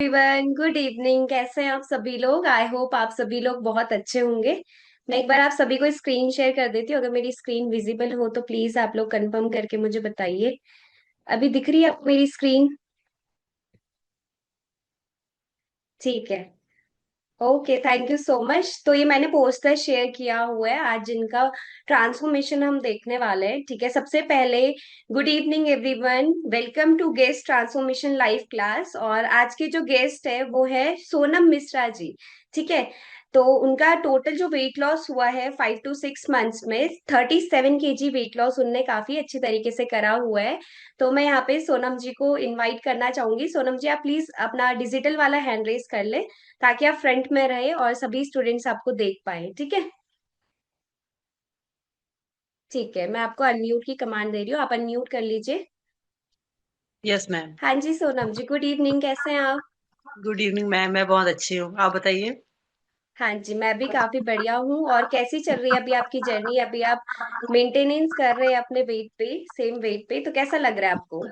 Everyone, good evening. कैसे हैं आप सभी लोग? आई होप आप सभी लोग बहुत अच्छे होंगे। मैं एक बार आप सभी को स्क्रीन शेयर कर देती हूँ। अगर मेरी स्क्रीन विजिबल हो तो प्लीज आप लोग कंफर्म करके मुझे बताइए। अभी दिख रही है आपको मेरी स्क्रीन? ठीक है। Okay, thank you so much. तो ये मैंने पोस्टर शेयर किया हुआ है आज जिनका ट्रांसफॉर्मेशन हम देखने वाले हैं। ठीक है, सबसे पहले good evening everyone, welcome to guest transformation live class. और आज के जो गेस्ट है वो है सोनम मिश्रा जी। ठीक है। तो उनका टोटल जो वेट लॉस हुआ है 5 to 6 मंथ्स में 37 kg वेट लॉस उनने काफी अच्छी तरीके से करा हुआ है। तो मैं यहाँ पे सोनम जी को इनवाइट करना चाहूंगी। सोनम जी, आप प्लीज अपना डिजिटल वाला हैंड रेस कर ले ताकि आप फ्रंट में रहे और सभी स्टूडेंट्स आपको देख पाए। ठीक है। ठीक है, मैं आपको अनम्यूट की कमांड दे रही हूँ, आप अनम्यूट कर लीजिए। Yes ma'am. हाँ जी सोनम जी, गुड इवनिंग, कैसे हैं आप? गुड इवनिंग मैम, मैं बहुत अच्छी हूँ, आप बताइए। हाँ जी, मैं भी काफी बढ़िया हूँ। और कैसी चल रही है अभी आपकी जर्नी? अभी आप मेंटेनेंस कर रहे हैं अपने वेट पे, सेम वेट पे, तो कैसा लग रहा है आपको?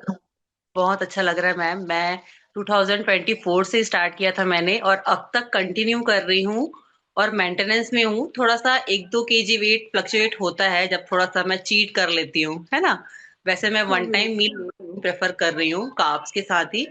बहुत अच्छा लग रहा है मैम। मैं 2024 से स्टार्ट किया था मैंने और अब तक कंटिन्यू कर रही हूँ और मेंटेनेंस में हूँ। थोड़ा सा 1-2 kg वेट फ्लक्चुएट होता है जब थोड़ा सा मैं चीट कर लेती हूँ, है ना। वैसे मैं वन हम्म। टाइम मील प्रेफर कर रही हूँ कार्ब्स के साथ ही,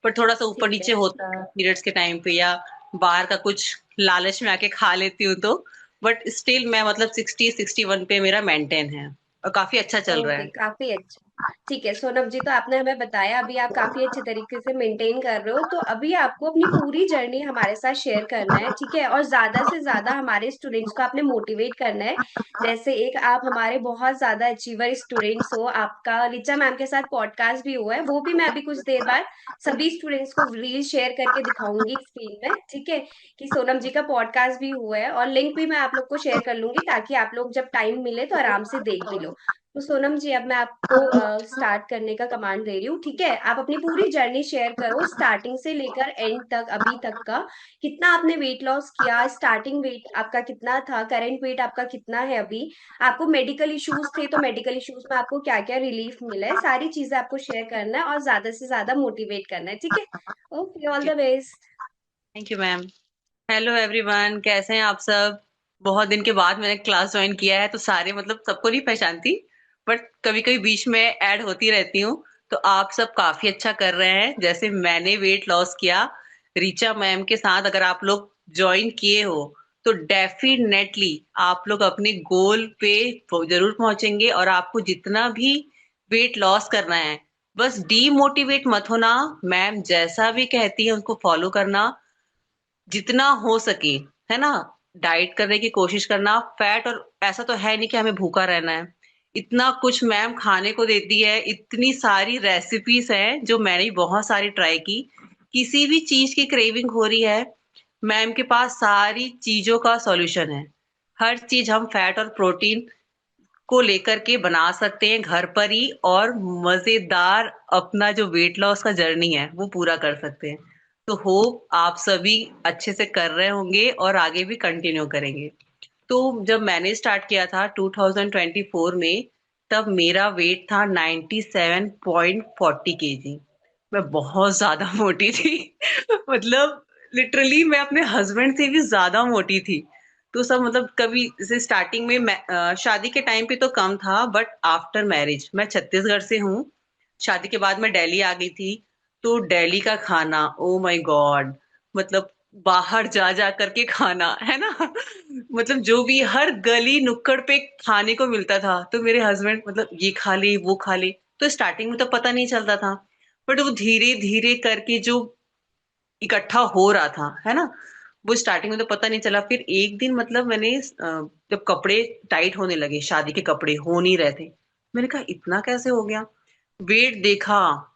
पर थोड़ा सा ऊपर ठीक नीचे है। होता है पीरियड्स के टाइम पे या बाहर का कुछ लालच में आके खा लेती हूँ तो। बट स्टिल मैं मतलब 60-61 पे मेरा मेंटेन है और काफी अच्छा चल रहा ओके, है। काफी अच्छा। ठीक है सोनम जी, तो आपने हमें बताया अभी आप काफी अच्छे तरीके से मेंटेन कर रहे हो। तो अभी आपको अपनी पूरी जर्नी हमारे साथ शेयर करना है। ठीक है, और ज्यादा से ज्यादा हमारे स्टूडेंट्स को आपने मोटिवेट करना है। जैसे एक आप हमारे बहुत ज्यादा अचीवर स्टूडेंट्स हो। आपका लीचा मैम के साथ पॉडकास्ट भी हुआ है, वो भी मैं अभी कुछ देर बाद सभी स्टूडेंट्स को रील शेयर करके दिखाऊंगी स्क्रीन में। ठीक है, कि सोनम जी का पॉडकास्ट भी हुआ है, और लिंक भी मैं आप लोग को शेयर कर लूंगी ताकि आप लोग जब टाइम मिले तो आराम से देख भी लो। तो सोनम जी, अब मैं आपको स्टार्ट करने का कमांड दे रही हूँ। ठीक है, आप अपनी पूरी जर्नी शेयर करो, स्टार्टिंग से लेकर एंड तक, अभी तक का कितना आपने वेट लॉस किया, स्टार्टिंग वेट आपका कितना था, करंट वेट आपका कितना है अभी, आपको मेडिकल इश्यूज थे तो मेडिकल इश्यूज में आपको क्या क्या रिलीफ मिला है, सारी चीजें आपको शेयर करना है और ज्यादा से ज्यादा मोटिवेट करना है। ठीक है। Okay, all the best. Thank you ma'am. Hello everyone, कैसे हैं आप सब। बहुत दिन के बाद मैंने क्लास ज्वाइन किया है तो सारे मतलब सबको नहीं पहचानती, बट कभी कभी बीच में ऐड होती रहती हूँ। तो आप सब काफी अच्छा कर रहे हैं। जैसे मैंने वेट लॉस किया रीचा मैम के साथ, अगर आप लोग ज्वाइन किए हो तो डेफिनेटली आप लोग अपने गोल पे जरूर पहुंचेंगे। और आपको जितना भी वेट लॉस करना है, बस डीमोटिवेट मत होना। मैम जैसा भी कहती है उसको फॉलो करना, जितना हो सके, है ना। डाइट करने की कोशिश करना। फैट और ऐसा तो है नहीं कि हमें भूखा रहना है। इतना कुछ मैम खाने को देती है, इतनी सारी रेसिपीज हैं जो मैंने भी बहुत सारी ट्राई की। किसी भी चीज की क्रेविंग हो रही है, मैम के पास सारी चीजों का सॉल्यूशन है। हर चीज हम फैट और प्रोटीन को लेकर के बना सकते हैं घर पर ही, और मजेदार अपना जो वेट लॉस का जर्नी है वो पूरा कर सकते हैं। तो होप आप सभी अच्छे से कर रहे होंगे और आगे भी कंटिन्यू करेंगे। तो जब मैंने स्टार्ट किया था 2024 में, तब मेरा वेट था 97.40 kg। मैं बहुत ज्यादा मोटी थी मतलब लिटरली मैं अपने हस्बैंड से भी ज्यादा मोटी थी। तो सब मतलब कभी जैसे स्टार्टिंग में शादी के टाइम पे तो कम था, बट आफ्टर मैरिज, मैं छत्तीसगढ़ से हूँ। शादी के बाद मैं दिल्ली आ गई थी। तो दिल्ली का खाना, ओ माय गॉड, मतलब बाहर जा जा करके खाना, है ना मतलब जो भी हर गली नुक्कड़ पे खाने को मिलता था, तो मेरे हस्बैंड मतलब ये खा ले वो खा ले। तो स्टार्टिंग में तो पता नहीं चलता था, बट वो धीरे धीरे करके जो इकट्ठा हो रहा था, है ना, वो स्टार्टिंग में तो पता नहीं चला। फिर एक दिन मतलब मैंने जब कपड़े टाइट होने लगे, शादी के कपड़े हो नहीं रहे थे, मैंने कहा इतना कैसे हो गया। वेट देखा,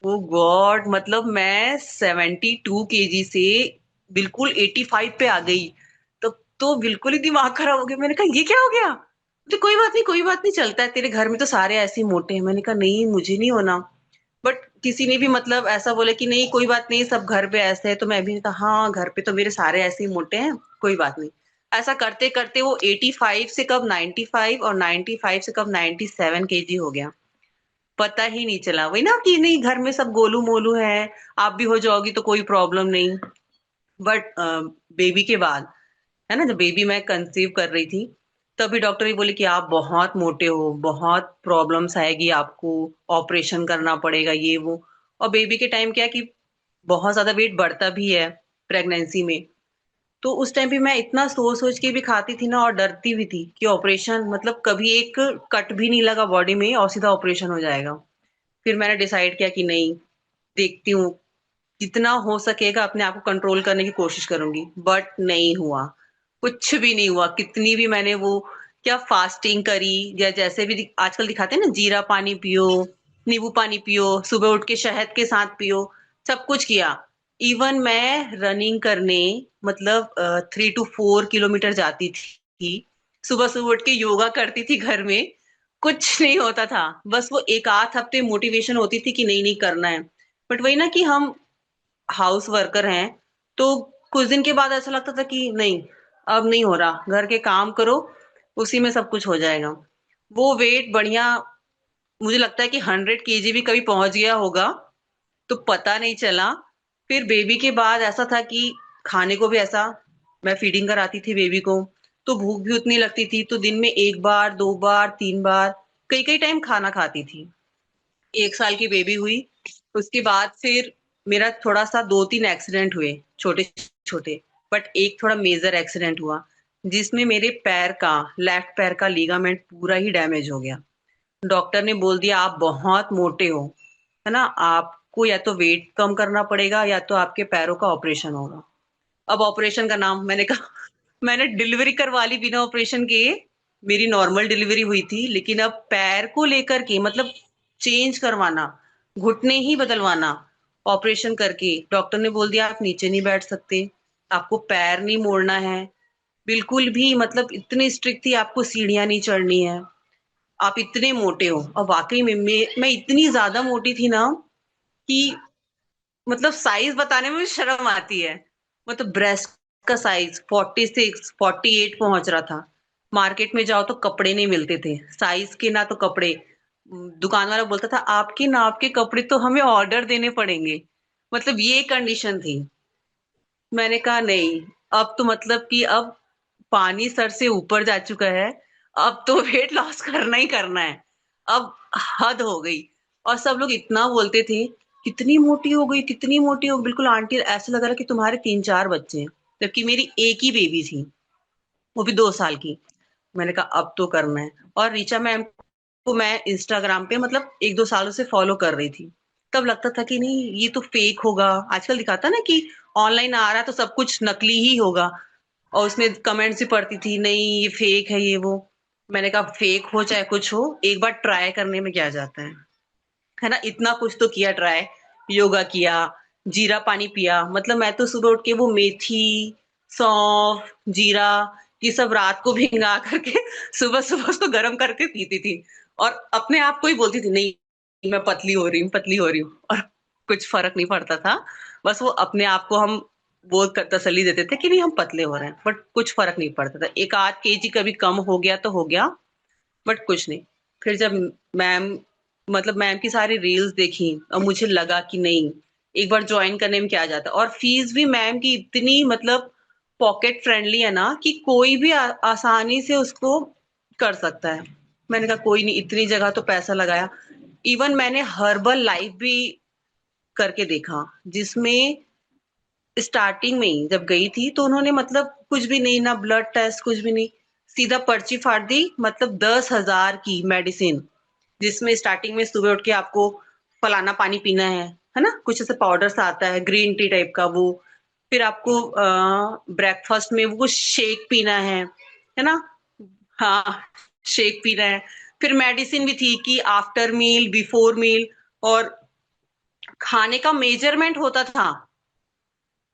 ओ गॉड, मतलब मैं 72 kg से बिल्कुल 85 पे आ गई। तो बिल्कुल ही दिमाग खराब हो गया। मैंने कहा ये क्या हो गया। तो कोई बात नहीं, कोई बात नहीं, चलता है, तेरे घर में तो सारे ऐसे ही मोटे हैं। मैंने कहा नहीं, मुझे नहीं होना। बट किसी ने भी मतलब ऐसा बोला कि नहीं कोई बात नहीं, सब घर पे ऐसे है, तो मैं भी कहा हाँ, घर पे तो मेरे सारे ऐसे ही मोटे हैं, कोई बात नहीं। ऐसा करते करते वो 85 से कब 95, और 95 से कब 97 kg हो गया। पता ही नहीं चला। वही ना कि नहीं, घर में सब गोलू मोलू है, आप भी हो जाओगी तो कोई प्रॉब्लम नहीं। बट बेबी के बाद, है ना, जब बेबी मैं कंसीव कर रही थी, तभी डॉक्टर ये बोले कि आप बहुत मोटे हो, बहुत प्रॉब्लम्स आएगी आपको, ऑपरेशन करना पड़ेगा ये वो। और बेबी के टाइम क्या है कि बहुत ज्यादा वेट बढ़ता भी है प्रेगनेंसी में। तो उस टाइम पे मैं इतना सोच सोच के भी खाती थी ना, और डरती भी थी कि ऑपरेशन, मतलब कभी एक कट भी नहीं लगा बॉडी में और सीधा ऑपरेशन हो जाएगा। फिर मैंने डिसाइड किया कि नहीं, देखती हूँ, जितना हो सकेगा अपने आप को कंट्रोल करने की कोशिश करूंगी। बट नहीं हुआ, कुछ भी नहीं हुआ। कितनी भी मैंने वो क्या फास्टिंग करी, या जैसे भी आजकल दिखाते हैं ना, जीरा पानी पियो, नींबू पानी पियो, सुबह उठ के शहद के साथ पियो, सब कुछ किया। इवन मैं रनिंग करने, मतलब 3 to 4 किलोमीटर जाती थी, सुबह सुबह उठ के योगा करती थी घर में। कुछ नहीं होता था, बस वो एक आध हफ्ते मोटिवेशन होती थी कि नहीं नहीं करना है। बट वही ना कि हम हाउस वर्कर हैं, तो कुछ दिन के बाद ऐसा लगता था कि नहीं, अब नहीं हो रहा, घर के काम करो, उसी में सब कुछ हो जाएगा। वो वेट बढ़िया, मुझे लगता है कि 100 kg भी कभी पहुंच गया होगा, तो पता नहीं चला। फिर बेबी के बाद ऐसा था कि खाने को भी ऐसा, मैं फीडिंग कराती थी बेबी को, तो भूख भी उतनी लगती थी, तो दिन में 1 बार 2 बार 3 बार, कई कई टाइम खाना खाती थी। 1 साल की बेबी हुई, उसके बाद फिर मेरा थोड़ा सा 2 3 एक्सीडेंट हुए, छोटे छोटे। बट एक थोड़ा मेजर एक्सीडेंट हुआ, जिसमें मेरे पैर का, लेफ्ट पैर का लिगामेंट पूरा ही डैमेज हो गया। डॉक्टर ने बोल दिया आप बहुत मोटे हो, है ना, आपको या तो वेट कम करना पड़ेगा या तो आपके पैरों का ऑपरेशन होगा। अब ऑपरेशन का नाम, मैंने कहा मैंने डिलीवरी करवा ली बिना ऑपरेशन के। मेरी नॉर्मल डिलीवरी हुई थी, लेकिन अब पैर को लेकर के, मतलब चेंज करवाना, घुटने ही बदलवाना, ऑपरेशन करके डॉक्टर ने बोल दिया आप नीचे नहीं बैठ सकते, आपको पैर नहीं मोड़ना है, बिल्कुल भी, मतलब इतनी स्ट्रिक्ट थी, आपको सीढ़ियां नहीं चढ़नी है, आप इतने मोटे हो। और वाकई में मैं इतनी ज्यादा मोटी थी ना कि, मतलब साइज बताने में भी शर्म आती है। मतलब ब्रेस्ट का साइज 46 48 पहुंच रहा था। मार्केट में जाओ तो कपड़े नहीं मिलते थे साइज के, ना तो कपड़े। दुकान वाला बोलता था आपके नाप के कपड़े तो हमें ऑर्डर देने पड़ेंगे, मतलब ये कंडीशन थी। मैंने कहा नहीं, अब तो मतलब कि अब पानी सर से ऊपर जा चुका है, अब तो वेट लॉस करना ही करना है, अब हद हो गई। और सब लोग इतना बोलते थे कितनी मोटी हो गई, कितनी मोटी हो गई, बिल्कुल आंटी ऐसा लग रहा है कि तुम्हारे 3 4 बच्चे हैं, जबकि मेरी एक ही बेबी थी, वो भी 2 साल की। मैंने कहा अब तो करना है। और रीचा मैम को मैं इंस्टाग्राम पे मतलब 1 2 सालों से फॉलो कर रही थी। तब लगता था कि नहीं ये तो फेक होगा, आजकल दिखाता ना कि ऑनलाइन आ रहा है तो सब कुछ नकली ही होगा। और उसमें कमेंट्स भी पढ़ती थी नहीं ये फेक है ये वो। मैंने कहा फेक हो चाहे कुछ हो, एक बार ट्राई करने में क्या जाता है ना। इतना कुछ तो किया ट्राई, योगा किया, जीरा पानी पिया, मतलब मैं तो सुबह उठ के वो मेथी, सौंफ, जीरा, ये सब रात को भिंगा करके सुबह सुबह उसको गर्म करके पीती थी। और अपने आप को ही बोलती थी नहीं मैं पतली हो रही हूँ, पतली हो रही हूँ। और कुछ फर्क नहीं पड़ता था, बस वो अपने आप को हम वो तसल्ली देते थे कि नहीं हम पतले हो रहे हैं, बट कुछ फर्क नहीं पड़ता था। 1 आध kg कभी कम हो गया तो हो गया, बट कुछ नहीं। फिर जब मैम, मतलब मैम की सारी रील्स देखी और मुझे लगा कि नहीं, एक बार ज्वाइन करने में क्या जाता। और फीस भी मैम की इतनी, मतलब पॉकेट फ्रेंडली है ना कि कोई भी आसानी से उसको कर सकता है। मैंने कहा कोई नहीं, इतनी जगह तो पैसा लगाया। इवन मैंने हर्बल लाइफ भी करके देखा, जिसमें स्टार्टिंग में ही जब गई थी तो उन्होंने मतलब कुछ भी नहीं, ना ब्लड टेस्ट कुछ भी नहीं, सीधा पर्ची फाड़ दी, मतलब 10,000 की मेडिसिन, जिसमें स्टार्टिंग में सुबह उठ के आपको फलाना पानी पीना है ना, कुछ ऐसे पाउडर सा आता है ग्रीन टी टाइप का वो। फिर आपको ब्रेकफास्ट में वो शेक पीना है ना, हाँ, शेक पीना है। फिर मेडिसिन भी थी कि आफ्टर मील, बिफोर मील। और खाने का मेजरमेंट होता था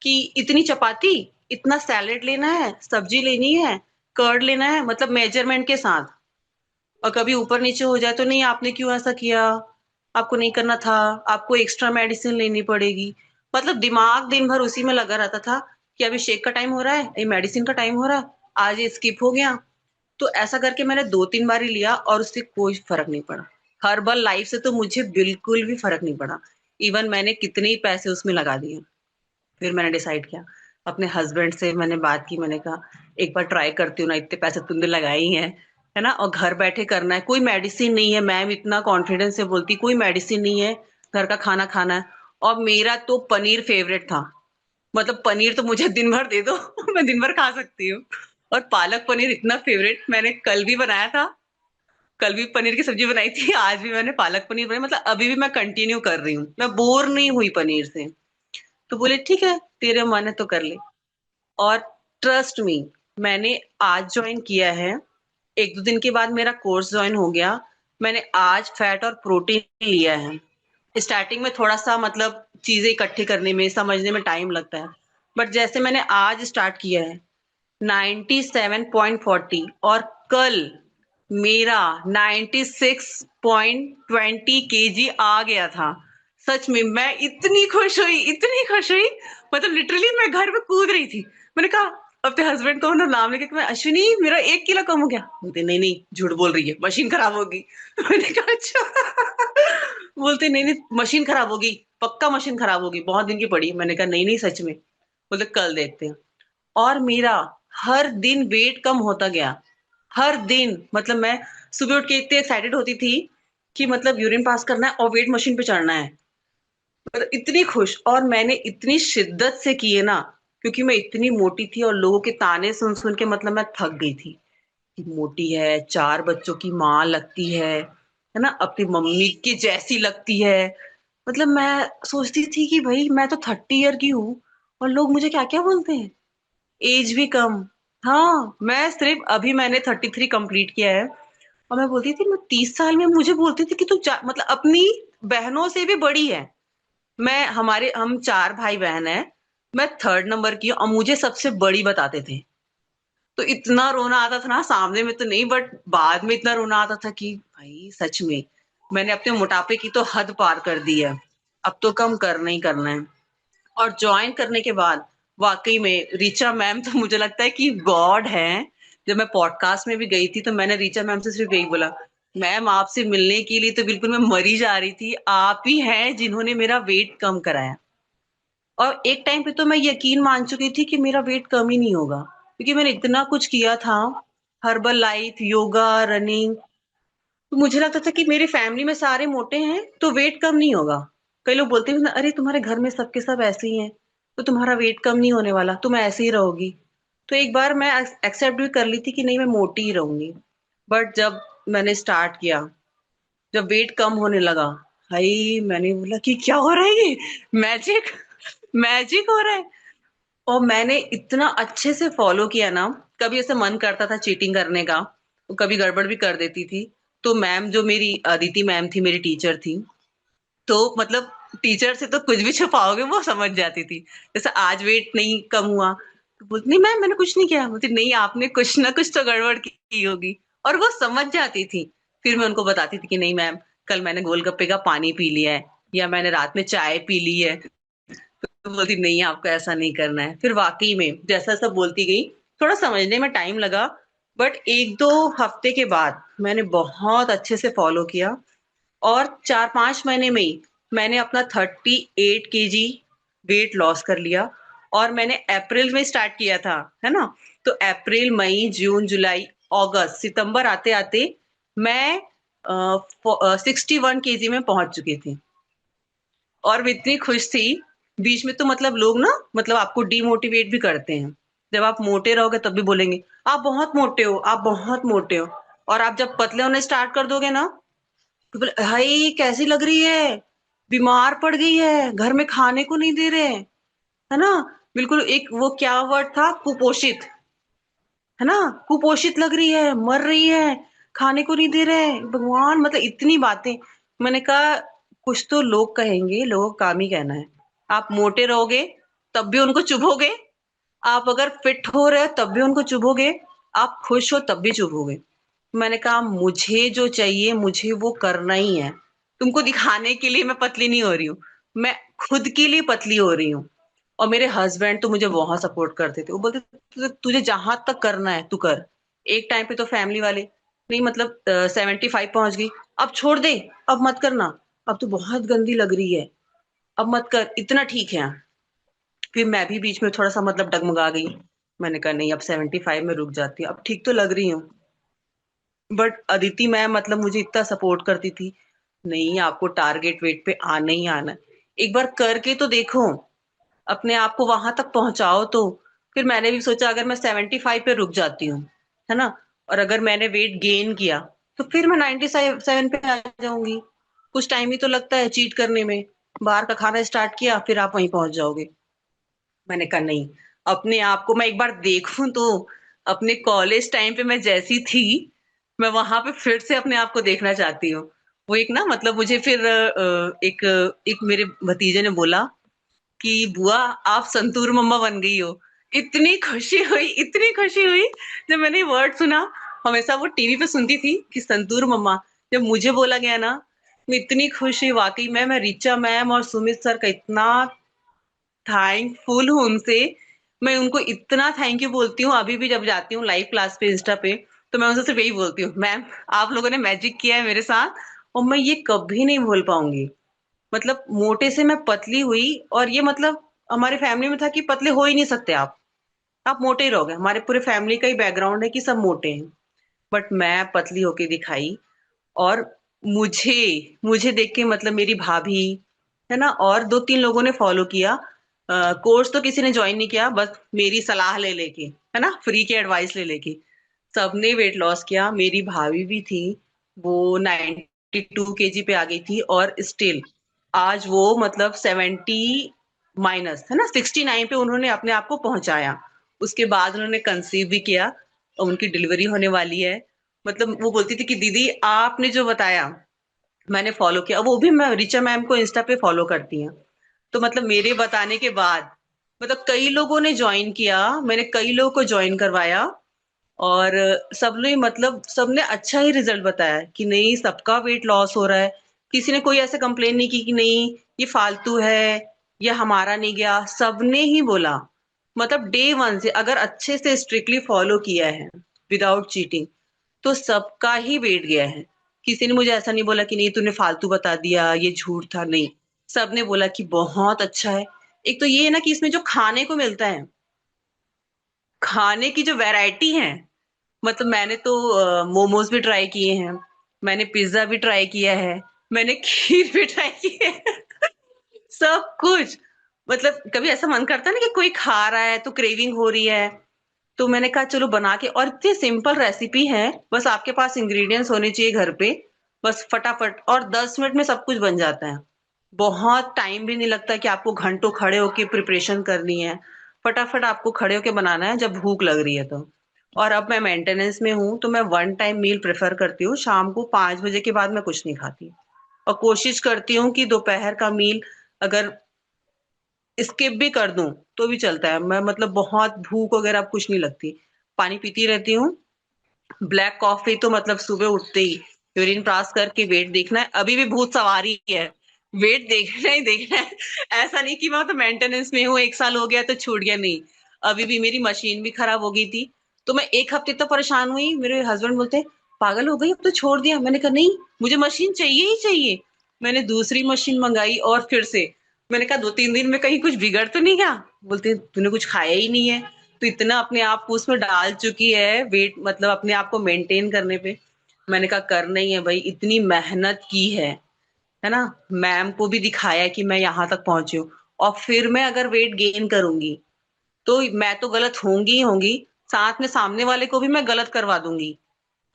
कि इतनी चपाती, इतना सैलेड लेना है, सब्जी लेनी है, कर्ड लेना है, मतलब मेजरमेंट के साथ। और कभी ऊपर नीचे हो जाए तो नहीं आपने क्यों ऐसा किया, आपको नहीं करना था, आपको एक्स्ट्रा मेडिसिन लेनी पड़ेगी। मतलब दिमाग दिन भर उसी में लगा रहता था कि अभी शेक का टाइम हो रहा है, ये मेडिसिन का टाइम हो रहा है, आज ये स्किप हो गया। तो ऐसा करके मैंने 2 3 बार ही लिया और उससे कोई फर्क नहीं पड़ा। हर्बल लाइफ से तो मुझे बिल्कुल भी फर्क नहीं पड़ा। इवन मैंने कितने ही पैसे उसमें लगा दिए। फिर मैंने डिसाइड किया, अपने हस्बैंड से मैंने बात की, मैंने कहा एक बार ट्राई करती हूँ ना, इतने पैसे तुमने लगाए ही हैं, है ना, और घर बैठे करना है, कोई मेडिसिन नहीं है, मैम इतना कॉन्फिडेंस से बोलती कोई मेडिसिन नहीं है, घर का खाना खाना है। और मेरा तो पनीर फेवरेट था, मतलब पनीर तो मुझे दिन भर दे दो मैं दिन भर खा सकती हूँ। और पालक पनीर इतना फेवरेट, मैंने कल भी बनाया था, कल भी पनीर की सब्जी बनाई थी, आज भी मैंने पालक पनीर बनाई, मतलब अभी भी मैं कंटिन्यू कर रही हूँ, मैं बोर नहीं हुई पनीर से। तो बोले ठीक है, तेरे मन है तो कर ले। और ट्रस्ट मी, मैंने आज ज्वाइन किया है, एक दो दिन के बाद मेरा कोर्स ज्वाइन हो गया, मैंने आज फैट और प्रोटीन लिया है। स्टार्टिंग में थोड़ा सा मतलब चीजें इकट्ठी करने में समझने में टाइम लगता है, बट जैसे मैंने आज स्टार्ट किया है 97.40, और कल मेरा 96.20 केजी आ गया था। सच में मैं इतनी खुश हुई, इतनी खुश हुई, मतलब लिटरली मैं घर में कूद रही थी। मैंने कहा अपने हस्बैंड को मतलब नाम लेके कि मैं अश्विनी मेरा 1 किलो कम हो गया। बोलते नहीं नहीं झूठ बोल रही है, मशीन खराब होगी मैंने कहा अच्छा बोलते नहीं नहीं मशीन खराब होगी, पक्का मशीन खराब होगी, बहुत दिन की पड़ी। मैंने कहा नहीं नहीं सच में। बोलते कल देखते हैं। और मेरा हर दिन वेट कम होता गया, हर दिन, मतलब मैं सुबह उठ के इतने एक्साइटेड होती थी कि मतलब यूरिन पास करना है और वेट मशीन पे चढ़ना है, मतलब इतनी खुश। और मैंने इतनी शिद्दत से किए ना, क्योंकि मैं इतनी मोटी थी और लोगों के ताने सुन सुन के मतलब मैं थक गई थी कि मोटी है, 4 बच्चों की माँ लगती है ना, अपनी मम्मी की जैसी लगती है। मतलब मैं सोचती थी कि भाई मैं तो 30 ईयर की हूँ और लोग मुझे क्या क्या बोलते हैं, एज भी कम। हाँ, मैं सिर्फ अभी मैंने 33 कंप्लीट किया है, और मैं बोलती थी मैं 30 साल में, मुझे बोलती थी कि तू मतलब अपनी बहनों से भी बड़ी है। हम 4 भाई बहन हैं, मैं थर्ड नंबर की हूँ और मुझे सबसे बड़ी बताते थे। तो इतना रोना आता था ना, सामने में तो नहीं बट बाद में इतना रोना आता था कि भाई सच में मैंने अपने मोटापे की तो हद पार कर दी है, अब तो कम करना ही करना है। और ज्वाइन करने के बाद वाकई में रीचा मैम तो मुझे लगता है कि गॉड है। जब मैं पॉडकास्ट में भी गई थी तो मैंने रीचा मैम से सिर्फ यही बोला, मैम आपसे मिलने के लिए तो बिल्कुल मैं मरी जा रही थी, आप ही हैं जिन्होंने मेरा वेट कम कराया। और एक टाइम पे तो मैं यकीन मान चुकी थी कि मेरा वेट कम ही नहीं होगा, क्योंकि मैंने इतना कुछ किया था, हर्बल लाइफ, योगा, रनिंग। तो मुझे लगता था कि मेरी फैमिली में सारे मोटे हैं तो वेट कम नहीं होगा। कई लोग बोलते हैं ना, अरे तुम्हारे घर में सबके सब ऐसे ही हैं तो तुम्हारा वेट कम नहीं होने वाला, तुम ऐसे ही रहोगी। तो एक बार मैं एक्सेप्ट भी कर ली थी कि नहीं मैं मोटी ही रहूंगी। बट जब मैंने स्टार्ट किया, जब वेट कम होने लगा, भाई मैंने बोला कि क्या हो रहा है ये, मैजिक मैजिक हो रहा है। और मैंने इतना अच्छे से फॉलो किया ना, कभी ऐसे मन करता था चीटिंग करने का, तो कभी गड़बड़ भी कर देती थी। तो मैम जो मेरी अदिति मैम थी, मेरी टीचर थी, तो मतलब टीचर से तो कुछ भी छुपाओगे वो समझ जाती थी। जैसे आज वेट नहीं कम हुआ तो बोलती नहीं मैम मैंने कुछ नहीं किया, बोलती नहीं आपने कुछ ना कुछ तो गड़बड़ की होगी, और वो समझ जाती थी। फिर मैं उनको बताती थी कि नहीं मैम कल मैंने गोलगप्पे का पानी पी लिया है, या मैंने रात में चाय पी ली है। तो बोलती नहीं आपको ऐसा नहीं करना है। फिर वाकई में जैसा जैसा बोलती गई, थोड़ा समझने में टाइम लगा, बट 1-2 हफ्ते के बाद मैंने बहुत अच्छे से फॉलो किया, और 4-5 महीने में ही मैंने अपना 38 केजी वेट लॉस कर लिया। और मैंने अप्रैल में स्टार्ट किया था, है ना, तो अप्रैल, मई, जून, जुलाई, अगस्त, सितंबर आते आते मैं 61 केजी में पहुंच चुकी थी। और मैं इतनी खुश थी, बीच में तो मतलब लोग ना मतलब आपको डीमोटिवेट भी करते हैं। जब आप मोटे रहोगे तब भी बोलेंगे आप बहुत मोटे हो, आप बहुत मोटे हो। और आप जब पतले होने स्टार्ट कर दोगे ना, तो बोले भाई कैसी लग रही है, बीमार पड़ गई है, घर में खाने को नहीं दे रहे, है ना, बिल्कुल एक वो क्या वर्ड था, कुपोषित, है ना, कुपोषित लग रही है, मर रही है, खाने को नहीं दे रहे, भगवान, मतलब इतनी बातें। मैंने कहा कुछ तो लोग कहेंगे, लोगों का काम ही कहना है। आप मोटे रहोगे तब भी उनको चुभोगे, आप अगर फिट हो रहे हो तब भी उनको चुभोगे, आप खुश हो तब भी चुभोगे। मैंने कहा मुझे जो चाहिए मुझे वो करना ही है। तुमको दिखाने के लिए मैं पतली नहीं हो रही हूँ, मैं खुद के लिए पतली हो रही हूँ। और मेरे हस्बैंड तो मुझे बहुत सपोर्ट करते थे, वो बोलते तुझे जहां तक करना है तू कर। एक टाइम पे तो फैमिली वाले नहीं, मतलब 75 पहुंच गई, अब छोड़ दे, अब मत करना, अब तो बहुत गंदी लग रही है, अब मत कर, इतना ठीक है। फिर मैं भी बीच में थोड़ा सा मतलब डगमगा गई। मैंने कहा नहीं, अब 75 में रुक जाती हूँ, अब ठीक तो लग रही हूँ। बट अदिति मैम मतलब मुझे इतना सपोर्ट करती थी, नहीं आपको टारगेट वेट पे आना ही आना है। एक बार करके तो देखो, अपने आप को वहां तक पहुंचाओ तो। फिर मैंने भी सोचा अगर मैं 75 पे रुक जाती हूँ, है ना, और अगर मैंने वेट गेन किया तो फिर मैं 97 पे आ जाऊंगी। कुछ टाइम ही तो लगता है चीट करने में। बाहर का खाना स्टार्ट किया, फिर आप वहीं पहुंच जाओगे। मैंने कहा नहीं, अपने आप को मैं एक बार देखूं तो। अपने कॉलेज टाइम पे मैं जैसी थी, मैं वहां पे फिर से अपने आप को देखना चाहती हूँ। वो एक ना मतलब मुझे फिर एक एक मेरे भतीजे ने बोला कि बुआ आप संतूर मम्मा बन गई हो। इतनी खुशी हुई, इतनी खुशी हुई जब मैंने ये वर्ड सुना। हमेशा वो टीवी पे सुनती थी कि संतूर मम्मा, जब मुझे बोला गया ना, मैं इतनी खुश हुई वाकई में। मैं रिचा मैम और सुमित सर का इतना थैंकफुल हूँ उनसे। मैं उनको इतना थैंक यू बोलती हूँ, अभी भी जब जाती हूँ लाइव क्लास पे इंस्टा पे, तो मैं उनसे सिर्फ यही बोलती हूँ, मैम आप लोगों ने मैजिक किया है मेरे साथ, और मैं ये कभी नहीं भूल पाऊंगी। मतलब मोटे से मैं पतली हुई, और ये मतलब हमारे फैमिली में था कि पतले हो ही नहीं सकते आप मोटे ही रहोगे। हमारे पूरे फैमिली का ही बैकग्राउंड है कि सब मोटे हैं, बट मैं पतली होके दिखाई। और मुझे मुझे देख के मतलब मेरी भाभी, है ना, और दो तीन लोगों ने फॉलो किया। कोर्स तो किसी ने ज्वाइन नहीं किया, बस मेरी सलाह ले लेके, है ना, फ्री की एडवाइस ले लेके सबने वेट लॉस किया। मेरी भाभी भी थी, वो 92 kg पे आ गई थी, और स्टिल आज वो मतलब 70 माइनस, है ना, 69 पे उन्होंने अपने आप को पहुंचाया। उसके बाद उन्होंने कंसीव भी किया, और उनकी डिलीवरी होने वाली है। मतलब वो बोलती थी कि दीदी आपने जो बताया मैंने फॉलो किया। वो भी मैं रिचा मैम को इंस्टा पे फॉलो करती हैं। तो मतलब मेरे बताने के बाद मतलब कई लोगों ने ज्वाइन किया, मैंने कई लोगों को ज्वाइन करवाया, और सबने मतलब सबने अच्छा ही रिजल्ट बताया कि नहीं सबका वेट लॉस हो रहा है। किसी ने कोई ऐसे कंप्लेन नहीं की कि नहीं ये फालतू है या हमारा नहीं गया, सबने ही बोला। मतलब डे वन से अगर अच्छे से स्ट्रिक्टली फॉलो किया है विदाउट चीटिंग, तो सबका ही वेट गया है। किसी ने मुझे ऐसा नहीं बोला कि नहीं तूने फालतू बता दिया, ये झूठ था, नहीं। सबने बोला कि बहुत अच्छा है। एक तो ये है ना कि इसमें जो खाने को मिलता है, खाने की जो वैरायटी है, मतलब मैंने तो मोमोज भी ट्राई किए हैं, मैंने पिज्जा भी ट्राई किया है, मैंने खीर भी ट्राई की है। सब कुछ। मतलब कभी ऐसा मन करता है ना कि कोई खा रहा है तो क्रेविंग हो रही है, तो मैंने कहा चलो बना के। और इतनी सिंपल रेसिपी है, बस आपके पास इंग्रेडिएंट्स होने चाहिए घर पे, बस फटाफट, और 10 मिनट में सब कुछ बन जाता है। बहुत टाइम भी नहीं लगता कि आपको घंटों खड़े होके प्रिपरेशन करनी है। फटाफट आपको खड़े होके बनाना है जब भूख लग रही है तो। और अब मैं मेंटेनेंस में हूँ, तो मैं वन टाइम मील प्रेफर करती हूँ, शाम को 5 बजे के बाद मैं कुछ नहीं खाती। और कोशिश करती हूँ कि दोपहर का मील अगर स्किप भी कर दूं तो भी चलता है। मैं मतलब बहुत भूख वगैरह अब कुछ नहीं लगती, पानी पीती रहती हूँ। ब्लैक कॉफी तो मतलब सुबह उठते ही यूरिन पास करके वेट देखना है, अभी भी भूत सवारी है, वेट देखना ही देखना है। ऐसा नहीं कि मैं तो मेंटेनेंस में हूँ, 1 साल हो गया तो छूट गया, नहीं। अभी भी मेरी मशीन भी खराब हो गई थी, तो मैं 1 हफ्ते तो परेशान हुई। मेरे हस्बैंड बोलते पागल हो गई, अब तो छोड़ दिया। मैंने कहा नहीं, मुझे मशीन चाहिए ही चाहिए। मैंने दूसरी मशीन मंगाई, और फिर से मैंने कहा 2-3 दिन में कहीं कुछ बिगड़ तो नहीं गया। बोलते तूने कुछ खाया ही नहीं है, तो इतना अपने आप को उसमें डाल चुकी है वेट, मतलब अपने आप को मेंटेन करने पे। मैंने कहा करना ही है भाई, इतनी मेहनत की है ना, मैम को भी दिखाया कि मैं यहाँ तक पहुंची हूँ। और फिर मैं अगर वेट गेन करूंगी तो मैं तो गलत होंगी ही होंगी, साथ में सामने वाले को भी मैं गलत करवा दूंगी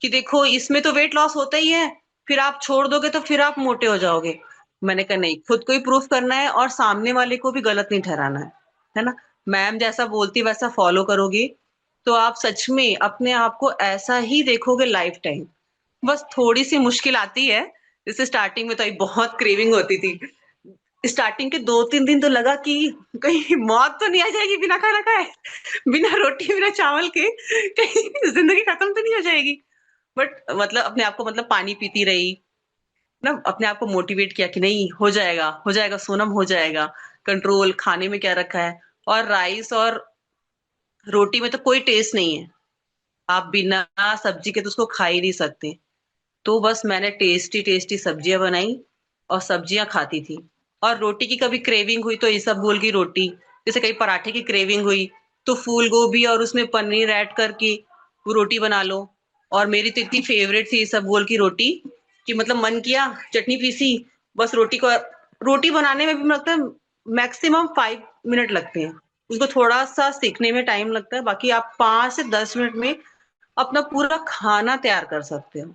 कि देखो इसमें तो वेट लॉस होता ही है, फिर आप छोड़ दोगे तो फिर आप मोटे हो जाओगे। मैंने कहा नहीं, खुद को ही प्रूफ करना है और सामने वाले को भी गलत नहीं ठहराना है ना। मैम जैसा बोलती वैसा फॉलो करोगे तो आप सच में अपने आप को ऐसा ही देखोगे लाइफ टाइम। बस थोड़ी सी मुश्किल आती है, जैसे स्टार्टिंग में तो बहुत क्रेविंग होती थी। स्टार्टिंग के 2-3 दिन तो लगा कि कहीं मौत तो नहीं आ जाएगी बिना खाना खाए, बिना रोटी बिना चावल के, कहीं जिंदगी खत्म तो नहीं हो जाएगी। बट मतलब अपने आप को मतलब पानी पीती रही ना, अपने आप को मोटिवेट किया कि नहीं हो जाएगा, हो जाएगा सोनम, हो जाएगा। कंट्रोल खाने में क्या रखा है, और राइस और रोटी में तो कोई टेस्ट नहीं है, आप बिना सब्जी के तो उसको खा ही नहीं सकते। तो बस मैंने टेस्टी टेस्टी सब्जियां बनाई और सब्जियां खाती थी। और रोटी की कभी क्रेविंग हुई तो इसबगोल की रोटी, जैसे कहीं पराठे की क्रेविंग हुई तो फूल गोभी और उसमें पनीर ऐड करके वो रोटी बना लो। और मेरी तो इतनी फेवरेट थी इसबगोल की रोटी कि मतलब मन किया चटनी पीसी, बस रोटी को, रोटी बनाने में भी लगता है मैक्सिमम 5 मिनट लगते हैं। उसको थोड़ा सा सीखने में टाइम लगता है, बाकी आप 5 से 10 मिनट में अपना पूरा खाना तैयार कर सकते हो,